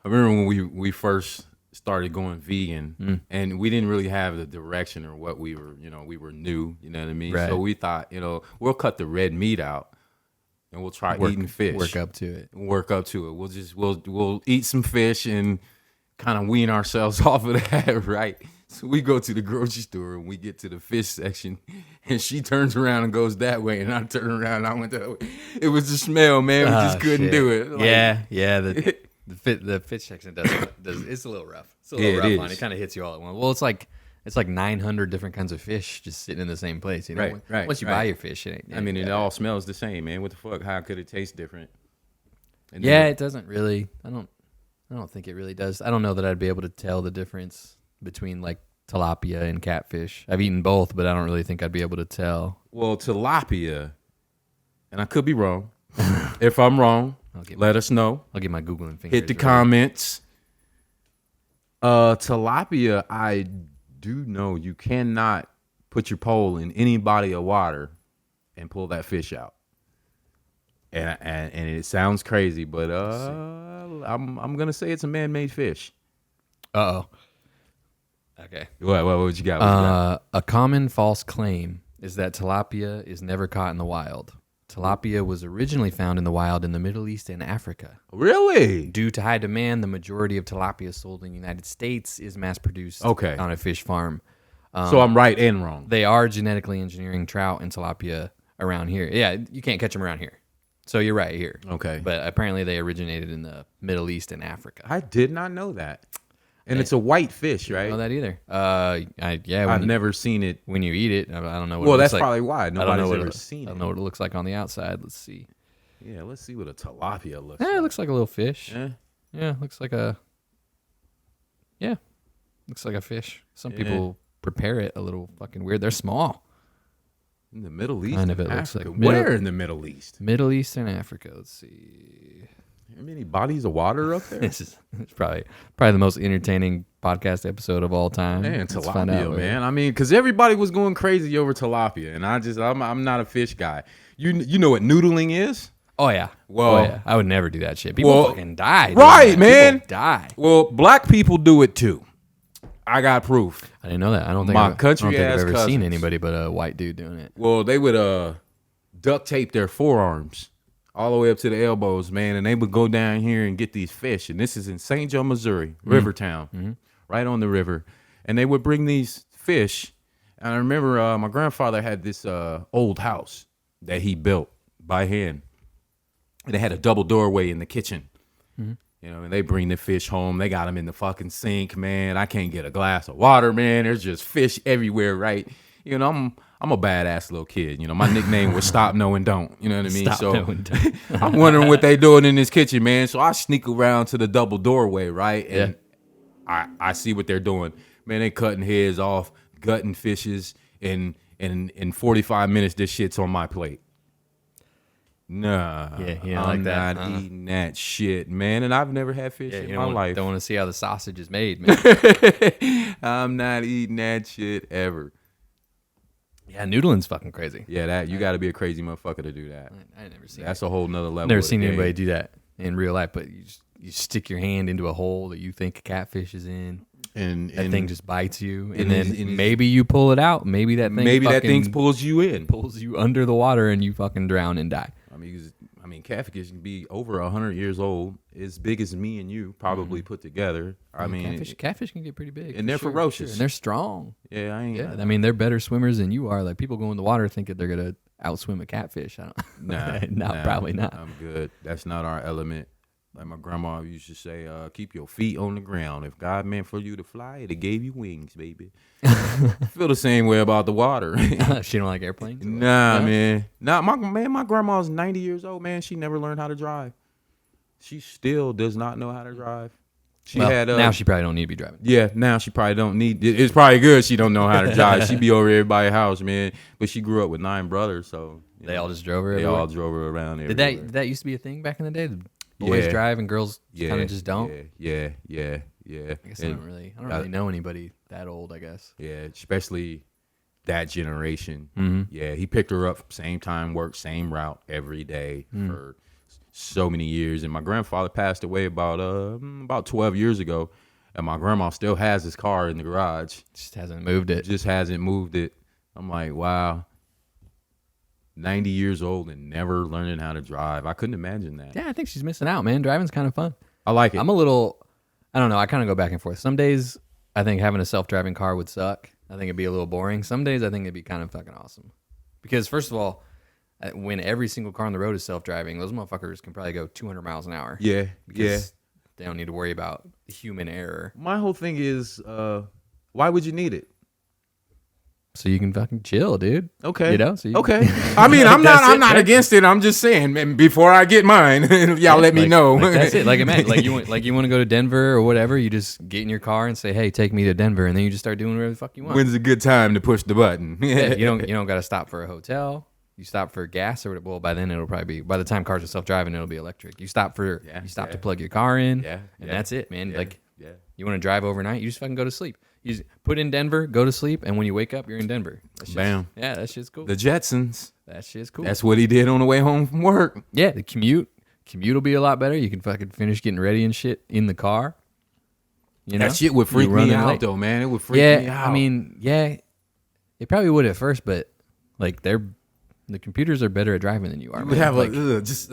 I remember when we first started going vegan, and we didn't really have the direction or what we were, we were new, you know what I mean? Right. So we thought, we'll cut the red meat out and we'll try eating fish. Work up to it. We'll eat some fish and kind of wean ourselves off of that, right? So we go to the grocery store and we get to the fish section, and she turns around and goes that way, and I turn around and I went that way. It was the smell, man. We just couldn't do it. Yeah. The fish section does. It's a little rough. It's a little rough on it. It kind of hits you all at once. Well, it's like 900 different kinds of fish just sitting in the same place. You know, right. Once you buy your fish, it ain't. I mean, it all smells the same, man. What the fuck? How could it taste different? And it doesn't really. I don't think it really does. I don't know that I'd be able to tell the difference between like tilapia and catfish. I've eaten both, but I don't really think I'd be able to tell. Well, tilapia, and I could be wrong. If I'm wrong, let us know. I'll get my Googling fingers. Hit the comments. Tilapia, I do know you cannot put your pole in any body of water and pull that fish out. And it sounds crazy, but I'm gonna say it's a man-made fish. Uh-oh. Okay. What you got? A common false claim is that tilapia is never caught in the wild. Tilapia was originally found in the wild in the Middle East and Africa. Really? Due to high demand, the majority of tilapia sold in the United States is mass-produced on a fish farm. So I'm right and wrong. They are genetically engineering trout and tilapia around here. Yeah, you can't catch them around here. So you're right here. Okay. But apparently they originated in the Middle East and Africa. I did not know that. And it's a white fish, right? I don't know that either. I've never seen it. When you eat it, I don't know what well, it looks that's probably why. Nobody's ever seen it. I don't know what it looks like on the outside. Let's see. Yeah, let's see what a tilapia looks like. It looks like a little fish. Yeah, looks like a fish. Some people prepare it a little fucking weird. They're small. In the Middle East? Kind of, it looks like. Where in the Middle East? Middle East and Africa. Let's see. How many bodies of water up there? It's probably the most entertaining podcast episode of all time. Man, tilapia, man. I mean, because everybody was going crazy over tilapia, and I'm not a fish guy. You know what noodling is? Oh yeah. Well, I would never do that shit. People fucking die. Right, man. People die. Well, black people do it too. I got proof. I didn't know that. I don't think I've ever seen anybody but a white dude doing it. Well, they would duct tape their forearms all the way up to the elbows, man, and they would go down here and get these fish. And this is in St. Joe, Missouri, Rivertown, right on the river. And they would bring these fish. And I remember my grandfather had this old house that he built by hand. And they had a double doorway in the kitchen. You know, and they bring the fish home. They got them in the fucking sink, man. I can't get a glass of water, man. There's just fish everywhere, right? You know, I'm a badass little kid. You know, my nickname was Stop, No, and Don't. You know what I mean? Stop, No, and Don't. I'm wondering what they doing in this kitchen, man. So I sneak around to the double doorway, right? And I see what they're doing. Man, they cutting heads off, gutting fishes, and in 45 minutes, this shit's on my plate. Nah, I'm not eating that shit, man. And I've never had fish in my life. Don't want to see how the sausage is made, man. I'm not eating that shit ever. Yeah, noodling's fucking crazy. Yeah, you got to be a crazy motherfucker to do that. I never seen. That's a whole nother level. Never seen anybody do that in real life. But you stick your hand into a hole that you think a catfish is in. And that thing just bites you, and then maybe you pull it out. Maybe that thing pulls you in, pulls you under the water, and you fucking drown and die. I mean, catfish can be over 100 years old, as big as me and you probably put together. I mean, catfish can get pretty big, and they're ferocious, and they're strong. Yeah, I mean, they're better swimmers than you are. Like people go in the water thinking they're gonna outswim a catfish. I don't. Nah, probably not. I'm good. That's not our element. Like my grandma used to say, keep your feet on the ground. If God meant for you to fly, it gave you wings, baby. Feel the same way about the water. She don't like airplanes? Man. My grandma's 90 years old, man. She never learned how to drive. She still does not know how to drive. Now she probably don't need to be driving. Yeah, now she probably don't need. It's probably good she don't know how to drive. She be over everybody's house, man. But she grew up with 9 brothers, so they all just drove her. They all drove her around. Did that used to be a thing back in the day? Boys drive and girls kind of just don't. Yeah. I guess I don't really know anybody that old. I guess. Yeah, especially that generation. Mm-hmm. Yeah, he picked her up same time, work same route every day for so many years. And my grandfather passed away about 12 years ago, and my grandma still has his car in the garage. Just hasn't moved it. I'm like, wow. 90 years old and never learning how to drive. I couldn't imagine that. Yeah, I think she's missing out, man. Driving's kind of fun. I like it. I'm a little I don't know. I kind of go back and forth. Some days I think having a self-driving car would suck. I think it'd be a little boring. Some days I think it'd be kind of fucking awesome. Because first of all, when every single car on the road is self-driving, those motherfuckers can probably go 200 miles an hour. Yeah, Because they don't need to worry about human error. My whole thing is, why would you need it? So you can fucking chill, dude. Okay. You know? So okay. I mean, I'm not against it. I'm just saying, man, before I get mine, y'all let me know. That's it. Like, imagine, you want to go to Denver or whatever. You just get in your car and say, "Hey, take me to Denver," and then you just start doing whatever the fuck you want. When's a good time to push the button? Yeah, you don't got to stop for a hotel. You stop for gas or whatever. Well, by then it'll probably be. By the time cars are self-driving, it'll be electric. You stop to plug your car in, and that's it, man. You want to drive overnight, you just fucking go to sleep. You just put in Denver, go to sleep, and when you wake up, you're in Denver. Bam. Yeah, that shit's cool. The Jetsons. That shit's cool. That's what he did on the way home from work. Yeah, the commute will be a lot better. You can fucking finish getting ready and shit in the car. You know? That shit would freak me out, though, man. It would freak me out. I mean, it probably would at first, but like the computers are better at driving than you are. You would have it's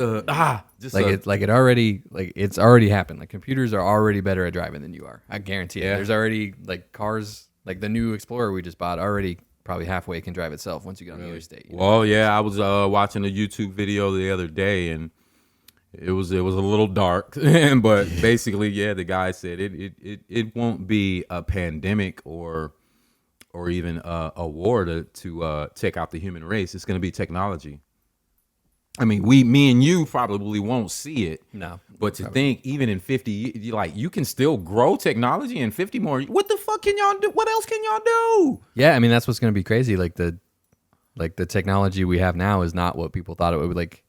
already happened. Like computers are already better at driving than you are. I guarantee it. There's already like cars, like the new Explorer we just bought, already probably halfway can drive itself once you get on the interstate. Well, yeah, I was watching a YouTube video the other day, and it was a little dark, but basically, the guy said it won't be a pandemic or even a war to take out the human race. It's going to be technology. I mean, me and you probably won't see it. No. But to think even in 50 years, like you can still grow technology in 50 more. What the fuck can y'all do? What else can y'all do? Yeah, I mean, that's what's going to be crazy. Like the technology we have now is not what people thought it would be. Like,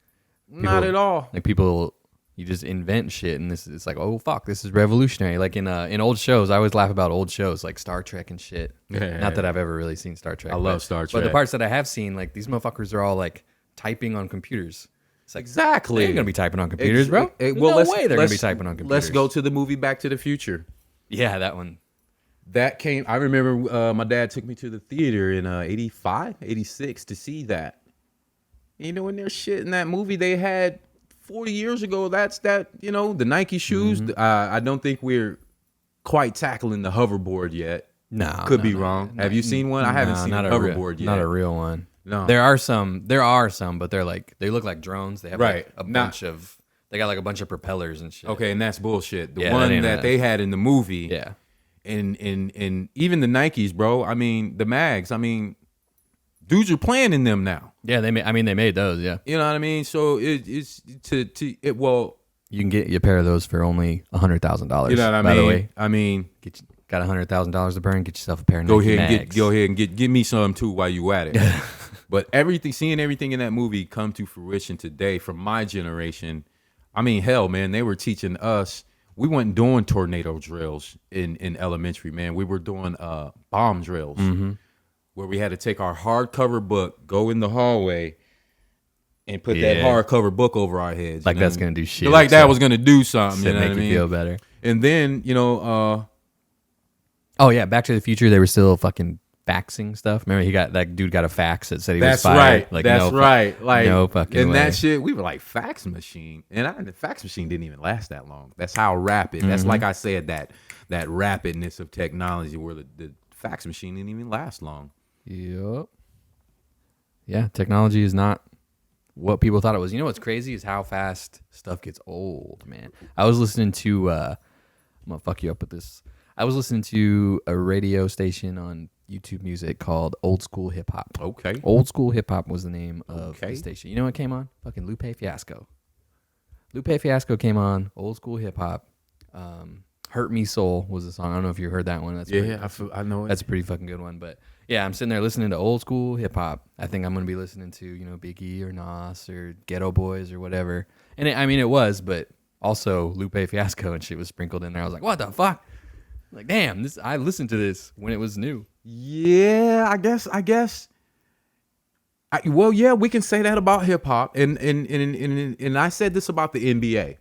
not at all. Like people, you just invent shit, and it's like, oh fuck, this is revolutionary. Like in old shows, I always laugh about old shows like Star Trek and shit. Not that I've ever really seen Star Trek. I love Star Trek, but the parts that I have seen, like these motherfuckers are all like typing on computers. It's like, exactly. They're gonna be typing on computers, bro. There's no way they're gonna be typing on computers. Let's go to the movie Back to the Future. Yeah, that one. That came. I remember my dad took me to the theater in 85, 86 to see that. You know, when there's shit in that movie they had 40 years ago, the Nike shoes. Mm-hmm. I don't think we're quite tackling the hoverboard yet. No, could be wrong. Have you seen one? I haven't seen a hoverboard yet. Not a real one. No, there are some, but they look like drones. They have they got like a bunch of propellers and shit. Okay, and that's bullshit. The one that they had in the movie, and even the Nikes, bro. I mean, the mags. I mean, dudes are playing in them now. Yeah, they made those. Yeah, you know what I mean. So it's well, you can get a pair of those for only $100,000. You know what I mean? By the way, I mean, got $100,000 to burn. Get yourself a pair of Go Nike ahead mags. and give me some too while you at it. But seeing everything in that movie come to fruition today from my generation. I mean, hell, man, they were teaching us. We weren't doing tornado drills in elementary, man. We were doing bomb drills where we had to take our hardcover book, go in the hallway, and put that hardcover book over our heads. Like that's gonna do shit. Like that was gonna do something. To you know make what I you mean? feel better. And then oh yeah, Back to the Future. They were still fucking faxing stuff. Remember, that dude got a fax that said he was fired. Right. Like, that's right. Like no fucking and way. that shit, we were like fax machine, and the fax machine didn't even last that long. That's how rapid. That's like I said, that rapidness of technology, where the fax machine didn't even last long. Yep. Yeah, technology is not what people thought it was. You know what's crazy is how fast stuff gets old, man. I was listening to I'm gonna fuck you up with this. I was listening to a radio station on YouTube Music called Old School Hip Hop. Okay. Old School Hip Hop was the name of the station. You know what came on? Fucking Lupe Fiasco. Lupe Fiasco came on. Old School Hip Hop. Hurt Me Soul was the song. I don't know if you heard that one. That's I know it. That's a pretty fucking good one. But yeah, I'm sitting there listening to old school hip hop. I think I'm gonna be listening to Biggie or Nas or Ghetto Boys or whatever. And it was, but also Lupe Fiasco and shit was sprinkled in there. I was like, what the fuck? Like, damn, I listened to this when it was new. Yeah, I guess. Well, yeah, we can say that about hip hop, and I said this about the NBA.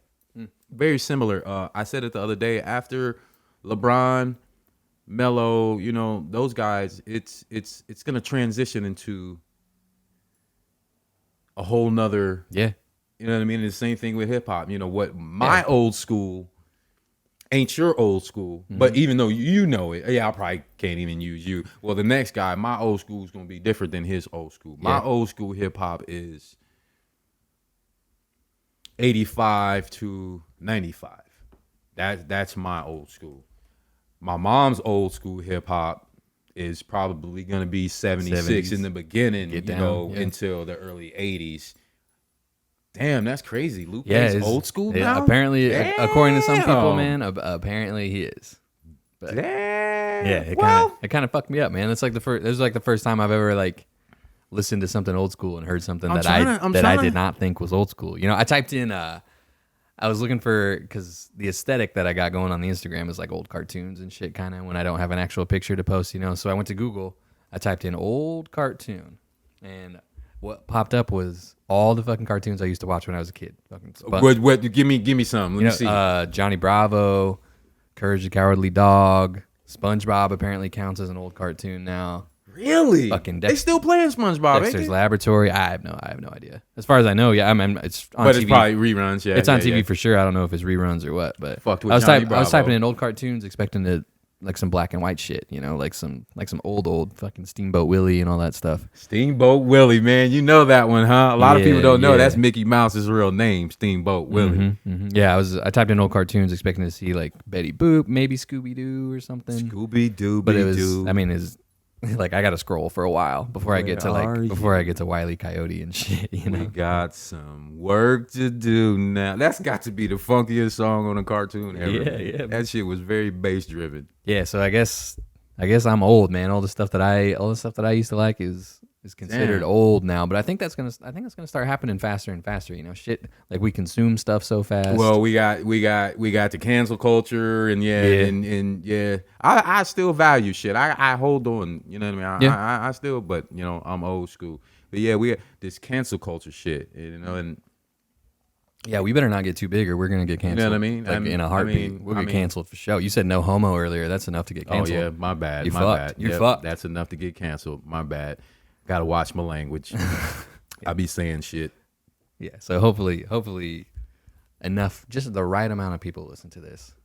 Very similar. I said it the other day after LeBron, Melo, those guys. It's gonna transition into a whole nother. Yeah. You know what I mean? And the same thing with hip hop. What my old school ain't your old school, but even though you know it, I probably can't even use you. Well, the next guy, my old school is gonna be different than his old school. My old school hip hop is 85 to 95. That's my old school. My mom's old school hip hop is probably gonna be 76 70s. in the beginning, down, until the early 80s. Damn, that's crazy. Lupe Yeah, is old school yeah, now. apparently, according to some people, Damn. man, apparently he is. But, Damn. yeah, it kind of fucked me up, man. It's like the first. This was like the first time I've ever like listened to something old school and heard something that I did not think was old school. You know, I typed in. I was looking for because the aesthetic that I got going on the Instagram is like old cartoons and shit, kind of when I don't have an actual picture to post. You know, so I went to Google. I typed in old cartoon, and what popped up was all the fucking cartoons I used to watch when I was a kid. Fucking What? Give me some. Let me see. Johnny Bravo, Courage the Cowardly Dog, SpongeBob apparently counts as an old cartoon now. Really? Fucking they still playing SpongeBob. Dexter's Ain't they? Laboratory. I have no idea. As far as I know, yeah. I mean, it's on But TV. it's probably reruns. Yeah, It's on yeah, TV yeah. for sure. I don't know if it's reruns or what. But Fucked with I was Johnny I was Bravo. typing in old cartoons, expecting to like some black and white shit. You know, like some old fucking Steamboat Willie and all that stuff. Steamboat Willie, man, you know that one, huh? A lot of people don't know yeah. that's Mickey Mouse's real name, Steamboat Willie. Yeah, I typed in old cartoons, expecting to see like Betty Boop, maybe Scooby Doo or something. Scooby Doo, But it was, I mean, is like I got to scroll for a while before I get to I get to Wile E. Coyote and shit. You know, we got some work to do now. That's got to be the funkiest song on a cartoon ever. Yeah. That shit was very bass driven. yeah. So I guess I'm old, man. All the stuff that I used to like is considered Damn. old now. But I think that's gonna start happening faster and faster. You know, shit. Like we consume stuff so fast. Well, we got the cancel culture, and I still value shit. I hold on, you know what I mean? I still, but you know, I'm old school. But yeah, we this cancel culture shit, you know, and yeah, we better not get too big or we're gonna get canceled. You know what I mean? Like in a heartbeat, we'll get canceled for sure. You said no homo earlier. That's enough to get canceled. Oh yeah, my bad. You my fucked. bad. You're Yep, fucked. That's enough to get canceled. My bad. Gotta watch my language. I be saying shit. Yeah. So hopefully enough, just the right amount of people listen to this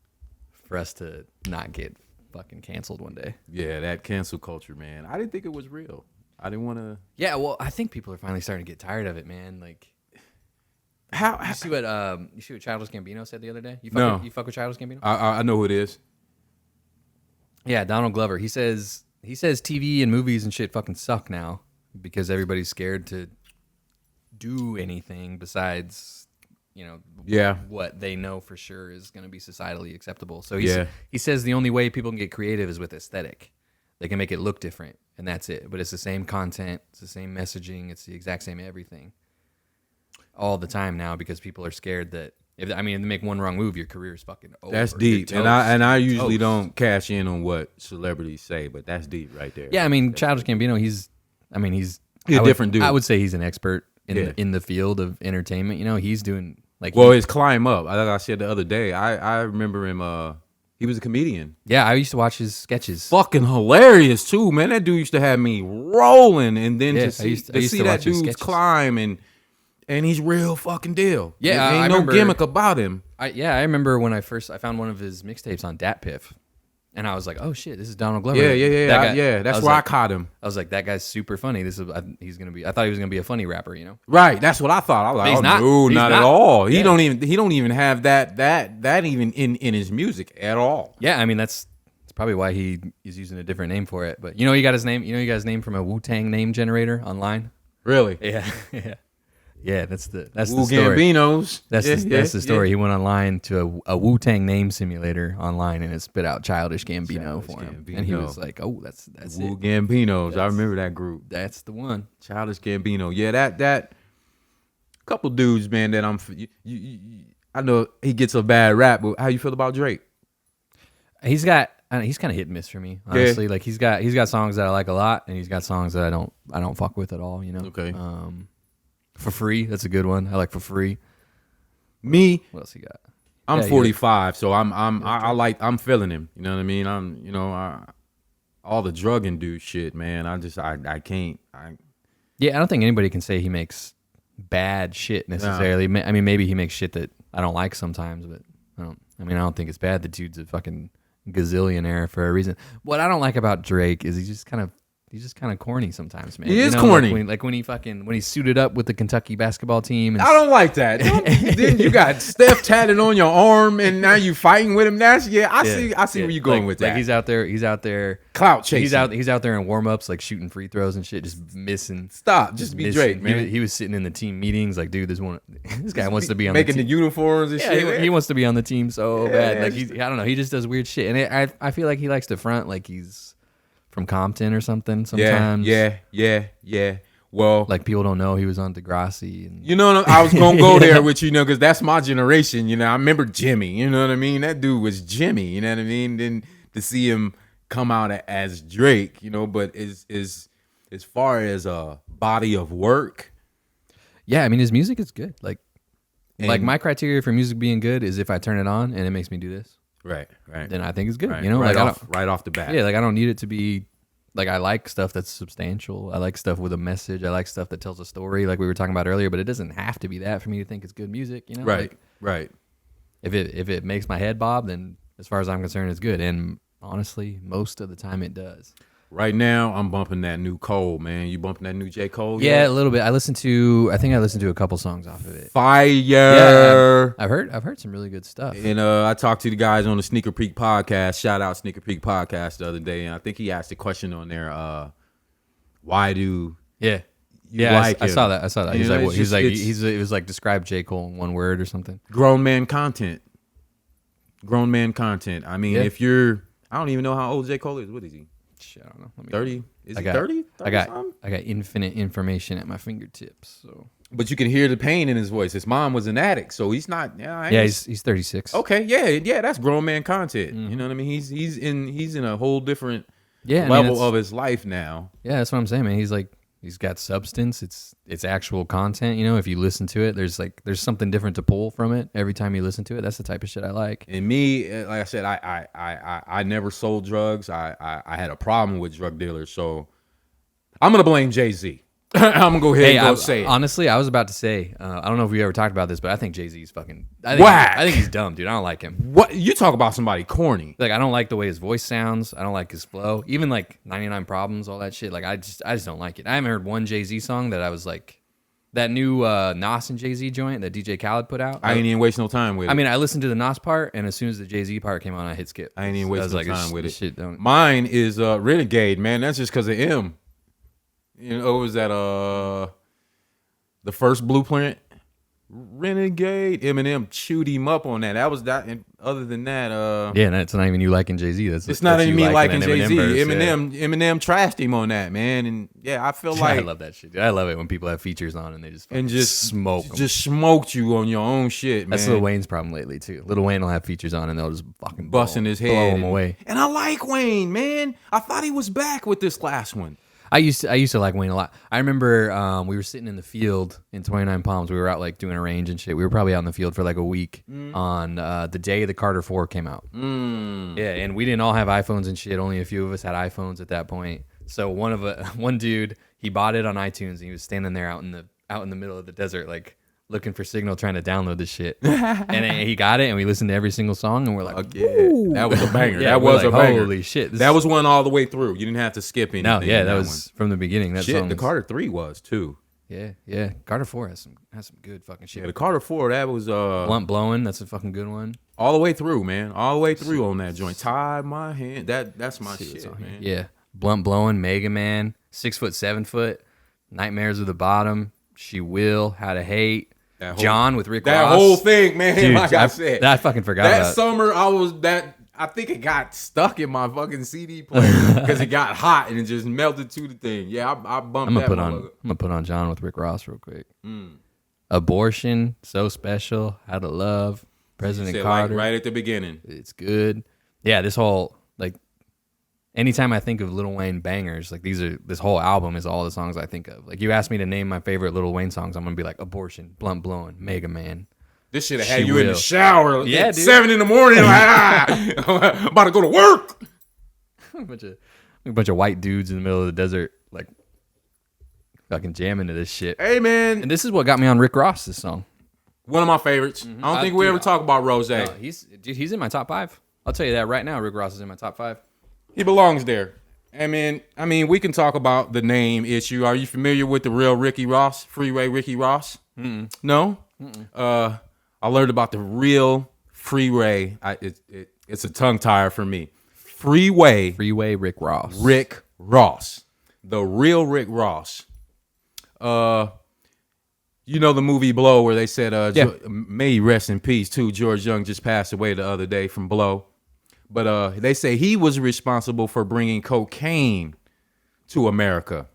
for us to not get fucking canceled one day. Yeah, that cancel culture, man. I didn't think it was real. I didn't want to. Yeah, well, I think people are finally starting to get tired of it, man. Like, How? you see what Childish Gambino said the other day? You fuck with Childish Gambino? I know who it is. Yeah, Donald Glover. He says TV and movies and shit fucking suck now because everybody's scared to do anything besides, you know, what they know for sure is going to be societally acceptable. So he says the only way people can get creative is with aesthetic. They can make it look different, and that's it. But it's the same content, it's the same messaging, it's the exact same everything all the time now because people are scared that if they make one wrong move, your career is fucking over. That's deep, and I usually don't cash in on what celebrities say, but that's deep right there. Yeah, I mean, Childish Gambino, he's a different dude. I would say he's an expert in the field of entertainment. You know, he's doing like his climb up. Like I said the other day, I remember him. He was a comedian. Yeah, I used to watch his sketches. Fucking hilarious too, man. That dude used to have me rolling, and then to see that dude's climb and he's real fucking deal. Yeah, there ain't no gimmick about him. I remember when I found one of his mixtapes on Dat Piff, and I was like, oh shit, this is Donald Glover. Yeah. That's where I caught him. I was like, that guy's super funny. I thought he was gonna be a funny rapper, you know? Right. That's what I thought. I was like, not at all. He don't even have that even in his music at all. Yeah, I mean that's probably why he is using a different name for it. But you know, he got his name from a Wu-Tang name generator online. Really? Yeah. Yeah, that's the Wu story. Gambinos. That's the story. He went online to a Wu-Tang name simulator online, and it spit out Childish Gambino for him. And he was like, "Oh, that's Wu it." Gambinos. I remember that group. That's the one. Childish Gambino. Yeah, that couple dudes, man. That I know he gets a bad rap, but how you feel about Drake? He's kind of hit and miss for me, honestly. Yeah. Like he's got songs that I like a lot, and he's got songs that I don't fuck with at all. You know. Okay. For Free, that's a good one. I like For Free. Me, what else you got? I'm 45, so I'm feeling him. You know what I mean? All the drug induced shit, man. I can't. Yeah, I don't think anybody can say he makes bad shit necessarily. No. I mean, maybe he makes shit that I don't like sometimes, but I don't think it's bad. The dude's a fucking gazillionaire for a reason. What I don't like about Drake is he's just kind of corny sometimes, man. He is corny. Like when he's suited up with the Kentucky basketball team. And I don't like that. Then you got Steph tatted on your arm, and now you fighting with him. I see where you going with that. Like he's out there clout chasing. He's out there in warm ups, like shooting free throws and shit, just missing. Stop, just be Drake, man. He was sitting in the team meetings, like, dude, this guy wants to be on making the the uniforms and shit. He wants to be on the team so bad. Like I don't know, he just does weird shit, and I feel like he likes to front like he's from Compton or something sometimes. Yeah. Well, like people don't know he was on Degrassi. And you know, I was gonna go there with you, because that's my generation. You know, I remember Jimmy. You know what I mean? That dude was Jimmy. You know what I mean? Then to see him come out as Drake, but as far as a body of work, yeah, I mean his music is good. Like my criteria for music being good is if I turn it on and it makes me do this. Right. Then I think it's good. Right, right off the bat. Yeah, like I don't need it to be like, I like stuff that's substantial. I like stuff with a message. I like stuff that tells a story, like we were talking about earlier. But it doesn't have to be that for me to think it's good music. Right. If it makes my head bob, then as far as I'm concerned, it's good. And honestly, most of the time it does. Right now, I'm bumping that new Cole, man. You bumping that new J. Cole? Yeah, a little bit. I think I listened to a couple songs off of it. Fire. Yeah, I've heard some really good stuff. And I talked to the guys on the Sneaker Peek podcast. Shout out Sneaker Peek podcast the other day, and I think he asked a question on there. Why do you like him? I saw that. It was like describe J. Cole in one word or something. Grown man content. I mean, if you're, I don't even know how old J. Cole is. What is he? Shit, I don't know. 30? Is he 30? I got infinite information at my fingertips. So, but you can hear the pain in his voice. His mom was an addict, so he's not. He's 36. Okay, yeah, that's grown man content. You know what I mean? He's in a whole different level of his life now. Yeah, that's what I'm saying, man. He's got substance. It's actual content. If you listen to it, there's something different to pull from it every time you listen to it. That's the type of shit I like. And me, like I said, I never sold drugs. I had a problem with drug dealers, so I'm gonna blame Jay-Z. I'm gonna go ahead and say it. Honestly, I was about to say, I don't know if we ever talked about this, but I think Jay-Z's fucking whack. I think he's dumb, dude. I don't like him. What you talk about somebody corny? Like, I don't like the way his voice sounds. I don't like his flow. Even like 99 Problems, all that shit. Like, I just don't like it. I haven't heard one Jay-Z song that I was like, that new Nas and Jay-Z joint that DJ Khaled put out. I ain't even waste no time with it. I mean, I listened to the Nas part, and as soon as the Jay-Z part came on, I hit skip. I ain't even waste no time with it. Shit don't. Mine is Renegade, man. That's just because of M. Was that the first Blueprint? Renegade. Eminem chewed him up on that. That was that. And other than that, that's not even you liking Jay-Z. It's not even me liking Jay-Z. Eminem trashed him on that, man. And I feel like I love that shit. Dude. I love it when people have features on and they just smoke them. Just smoked you on your own shit, man. That's Lil Wayne's problem lately too. Lil Wayne will have features on and they'll just fucking busting his head, blow him away. And I like Wayne, man. I thought he was back with this last one. I used to like Wayne a lot. I remember we were sitting in the field in 29 Palms. We were out like doing a range and shit. We were probably out in the field for like a week on the day the Carter 4 came out. Yeah, and we didn't all have iPhones and shit. Only a few of us had iPhones at that point. So one dude, he bought it on iTunes and he was standing there out in the middle of the desert, like looking for signal, trying to download this shit. And he got it, and we listened to every single song, and we're like, that was a banger. That was a banger. Holy shit. That was one all the way through. You didn't have to skip anything. No, that was from the beginning. That song. The Carter 3 was, too. Yeah. Carter 4 has some good fucking shit. Yeah, the Carter 4, that was... Blunt Blowing, that's a fucking good one. All the way through, man. All the way through on that joint. Tie my hand. That's my shit, man. Yeah. Blunt Blowing, Mega Man, 6 Foot, 7 Foot, Nightmares of the Bottom, She Will, How to Hate, John with Rick Ross. That whole thing, man. Dude, like I said, I fucking forgot that about it. Summer. I think it got stuck in my fucking CD player because it got hot and it just melted to the thing. Yeah, I bumped I'm that. I'm gonna put on John with Rick Ross real quick. Abortion, So Special, How to Love, President Carter. Like right at the beginning. It's good. Yeah, this whole like. Anytime I think of Lil Wayne bangers, like this whole album is all the songs I think of. Like you ask me to name my favorite Lil Wayne songs, I'm gonna be like Abortion, Blunt Blowing, Mega Man. This should have had you in the shower at 7 a.m. Like, I'm about to go to work. a bunch of white dudes in the middle of the desert, like fucking jamming to this shit. Hey man, and this is what got me on Rick Ross. This song. One of my favorites. I don't think we ever talk about Rose. No, he's in my top 5. I'll tell you that right now. Rick Ross is in my top 5. He belongs there. I mean, we can talk about the name issue. Are you familiar with the real Ricky Ross, Freeway Ricky Ross? Mm-mm. No. Mm-mm. I learned about the real Freeway. It's a tongue tire for me. Freeway Rick Ross. Rick Ross, the real Rick Ross. You know the movie Blow, where they said, may he rest in peace too. George Young just passed away the other day from Blow. But they say he was responsible for bringing cocaine to America.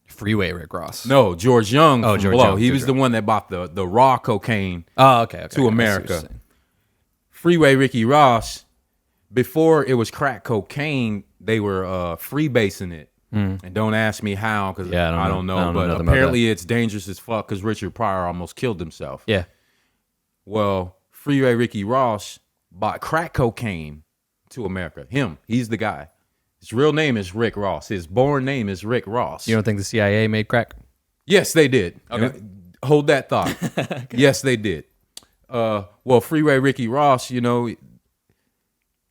Freeway Rick Ross. No, George Young from George Blow. Young, he was the one that bought the raw cocaine to America. Freeway Ricky Ross, before it was crack cocaine, they were freebasing it. And don't ask me how, because I don't know. But apparently it's dangerous as fuck because Richard Pryor almost killed himself. Yeah. Well, Freeway Ricky Ross bought crack cocaine to America. He's the guy. His real name is Rick Ross. His born name is Rick Ross. You don't think the CIA made crack? Yes, they did. Okay. Hold that thought. Okay. Yes, they did. Well, Freeway Ricky Ross, you know,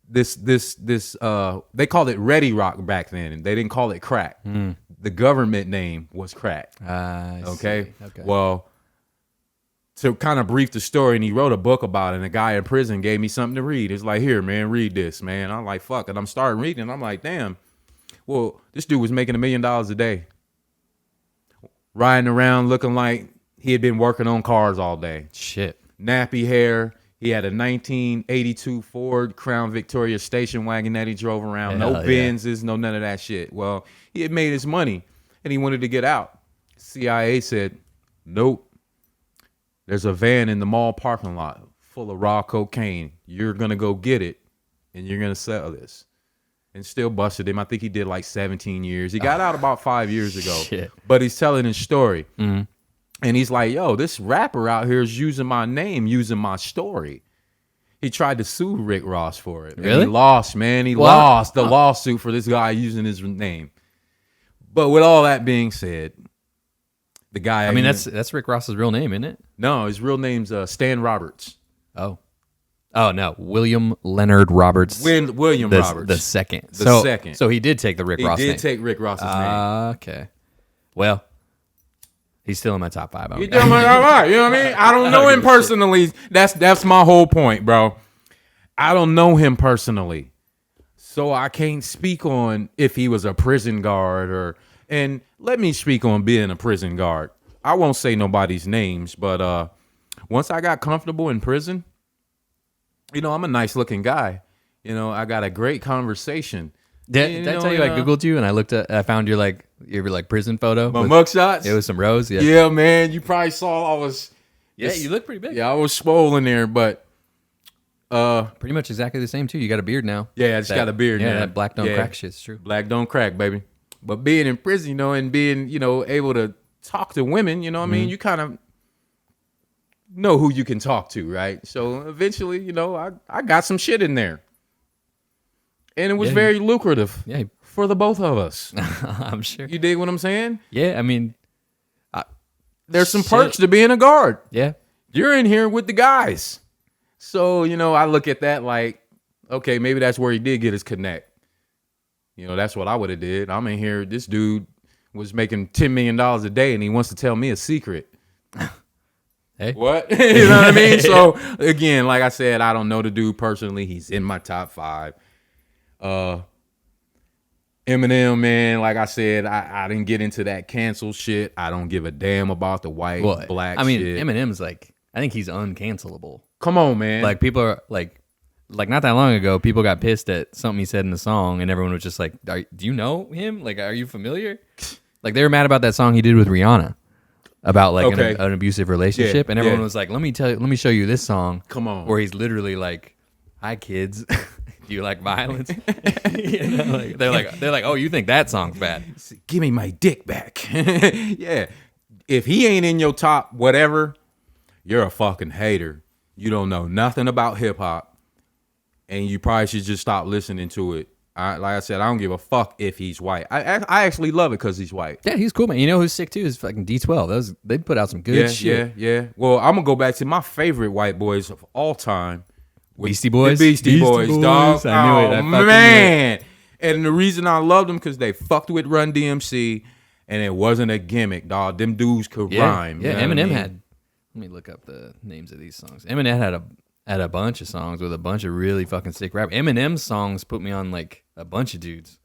this they called it Ready Rock back then, and they didn't call it crack. The government name was crack. Okay. Well, to kind of brief the story, and he wrote a book about it, and a guy in prison gave me something to read. It's like, here, man, read this, man. I'm like, fuck it. I'm starting reading, and I'm like, damn. Well, this dude was making $1 million a day, riding around looking like he had been working on cars all day. Shit. Nappy hair. He had a 1982 Ford Crown Victoria station wagon that he drove around. No Benzes, no none of that shit. Well, he had made his money, and he wanted to get out. CIA said, nope. There's a van in the mall parking lot full of raw cocaine. You're going to go get it, and you're going to sell this. And still busted him. I think he did like 17 years. He got out about 5 years ago. Shit. But he's telling his story. Mm-hmm. And he's like, yo, this rapper out here is using my name, using my story. He tried to sue Rick Ross for it. Really? And he lost, man. He lost the lawsuit for this guy using his name. But with all that being said, the guy... I mean, that's Rick Ross's real name, isn't it? No, his real name's Stan Roberts. Oh, no. William Leonard Roberts. William Roberts. The second. The second. So he did take the Rick Ross name. He did take Rick Ross's name. Okay. Well, he's still in my top 5. You know what I mean? I don't know him personally. That's my whole point, bro. I don't know him personally. So I can't speak on if he was a prison guard and let me speak on being a prison guard. I won't say nobody's names, but once I got comfortable in prison, you know, I'm a nice looking guy. You know, I got a great conversation. Did I tell you I Googled you and I found your prison photo? My mugshots? It was some rows. Yeah. Yeah, man. You probably saw I was. Yeah, you look pretty big. Yeah, I was swollen there, but. Pretty much exactly the same too. You got a beard now. Yeah, I just got a beard now. Yeah, that black don't crack shit's true. Black don't crack, baby. But being in prison, you know, and being, you know, able to talk to women, you know what I mean? You kind of know who you can talk to, right? So eventually, you know, I got some shit in there. And it was very lucrative for the both of us. I'm sure. You dig what I'm saying? Yeah, I mean. There's some perks to being a guard. Yeah. You're in here with the guys. So, you know, I look at that like, okay, maybe that's where he did get his connect. You know, that's what I would have did. I'm in here. This dude was making $10 million a day, and he wants to tell me a secret. Hey. What? You know what I mean? So, again, like I said, I don't know the dude personally. He's in my top 5. Eminem, man, like I said, I didn't get into that cancel shit. I don't give a damn about the white, black shit. I mean, Eminem's like, I think he's uncancelable. Come on, man. Like, people are like not that long ago, people got pissed at something he said in the song, and everyone was just like, do you know him? Like, are you familiar? Like, they were mad about that song he did with Rihanna about like an abusive relationship, and everyone was like, let me show you this song. Come on. Where he's literally like, hi, kids. Do you like violence? You know, like, they're like, oh, you think that song's bad? Give me my dick back. Yeah. If he ain't in your top whatever, you're a fucking hater. You don't know nothing about hip hop, and you probably should just stop listening to it. Like I said, I don't give a fuck if he's white. I actually love it because he's white. Yeah, he's cool, man. You know who's sick too is fucking D12. They put out some good shit. Yeah. Well, I'm gonna go back to my favorite white boys of all time. Beastie Boys. The Beastie Boys, dog. I knew it. I fucking man. Knew it. And the reason I loved them because they fucked with Run DMC, and it wasn't a gimmick, dog. Them dudes could rhyme. Yeah, you know Eminem what I mean? had. Let me look up the names of these songs. Eminem had a bunch of songs with a bunch of really fucking sick rap. Eminem's songs put me on like a bunch of dudes.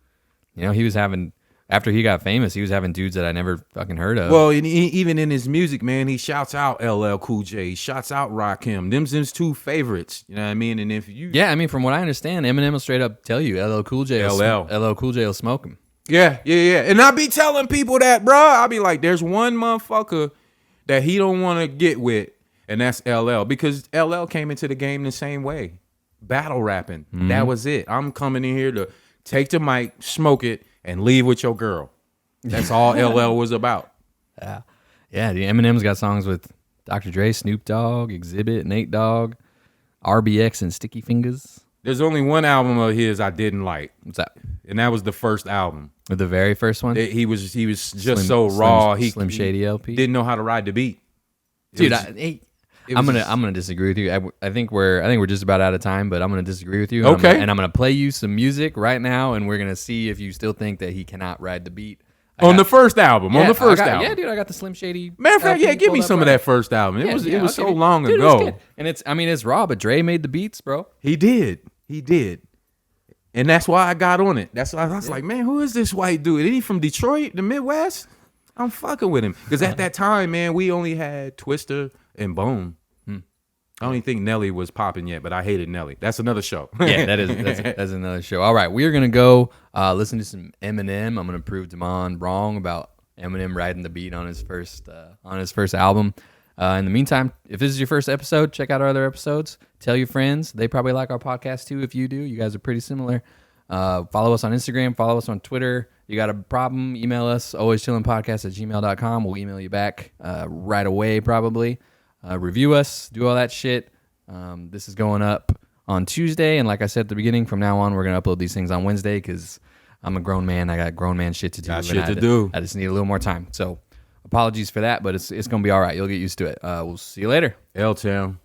You know, he was having. After he got famous, he was having dudes that I never fucking heard of. Well, and even in his music, man, he shouts out LL Cool J. He shouts out Rakim. Them's his two favorites. You know what I mean? And if you... Yeah, I mean, from what I understand, Eminem will straight up tell you LL Cool J will smoke him. Yeah. And I be telling people that, bro. I be like, there's one motherfucker that he don't want to get with, and that's LL. Because LL came into the game the same way. Battle rapping. Mm-hmm. That was it. I'm coming in here to take the mic, smoke it, and leave with your girl. That's all LL was about. Yeah. The Eminem's got songs with Dr. Dre, Snoop Dogg, Exhibit, Nate Dogg, RBX, and Sticky Fingers. There's only one album of his I didn't like. What's that? And that was the first album. The very first one? He was just so raw. Slim Shady LP. Didn't know how to ride the beat. Dude, I'm gonna disagree with you. I think we're just about out of time, but I'm gonna disagree with you. Okay. And I'm gonna play you some music right now, and we're gonna see if you still think that he cannot ride the beat. On the first album. Yeah, Yeah, dude, I got the Slim Shady. Matter of fact, give me some of that first album. It was so long ago. And it's raw, but Dre made the beats, bro. He did. And that's why I got on it. That's why I was like, man, who is this white dude? Is he from Detroit, the Midwest? I'm fucking with him. Because at that time, man, we only had Twister and Bone. I don't even think Nelly was popping yet, but I hated Nelly. That's another show. Yeah, that's another show. All right, we're gonna go listen to some Eminem. I'm gonna prove Damon wrong about Eminem riding the beat on his first album. In the meantime, if this is your first episode, check out our other episodes. Tell your friends; they probably like our podcast too. If you do, you guys are pretty similar. Follow us on Instagram. Follow us on Twitter. You got a problem? Email us alwayschillinpodcast@gmail.com. We'll email you back right away, probably. Review us, do all that shit. This is going up on Tuesday, and like I said at the beginning, from now on, we're going to upload these things on Wednesday because I'm a grown man. I got grown man shit to do. I just need a little more time. So apologies for that, but it's going to be all right. You'll get used to it. We'll see you later. L-Town.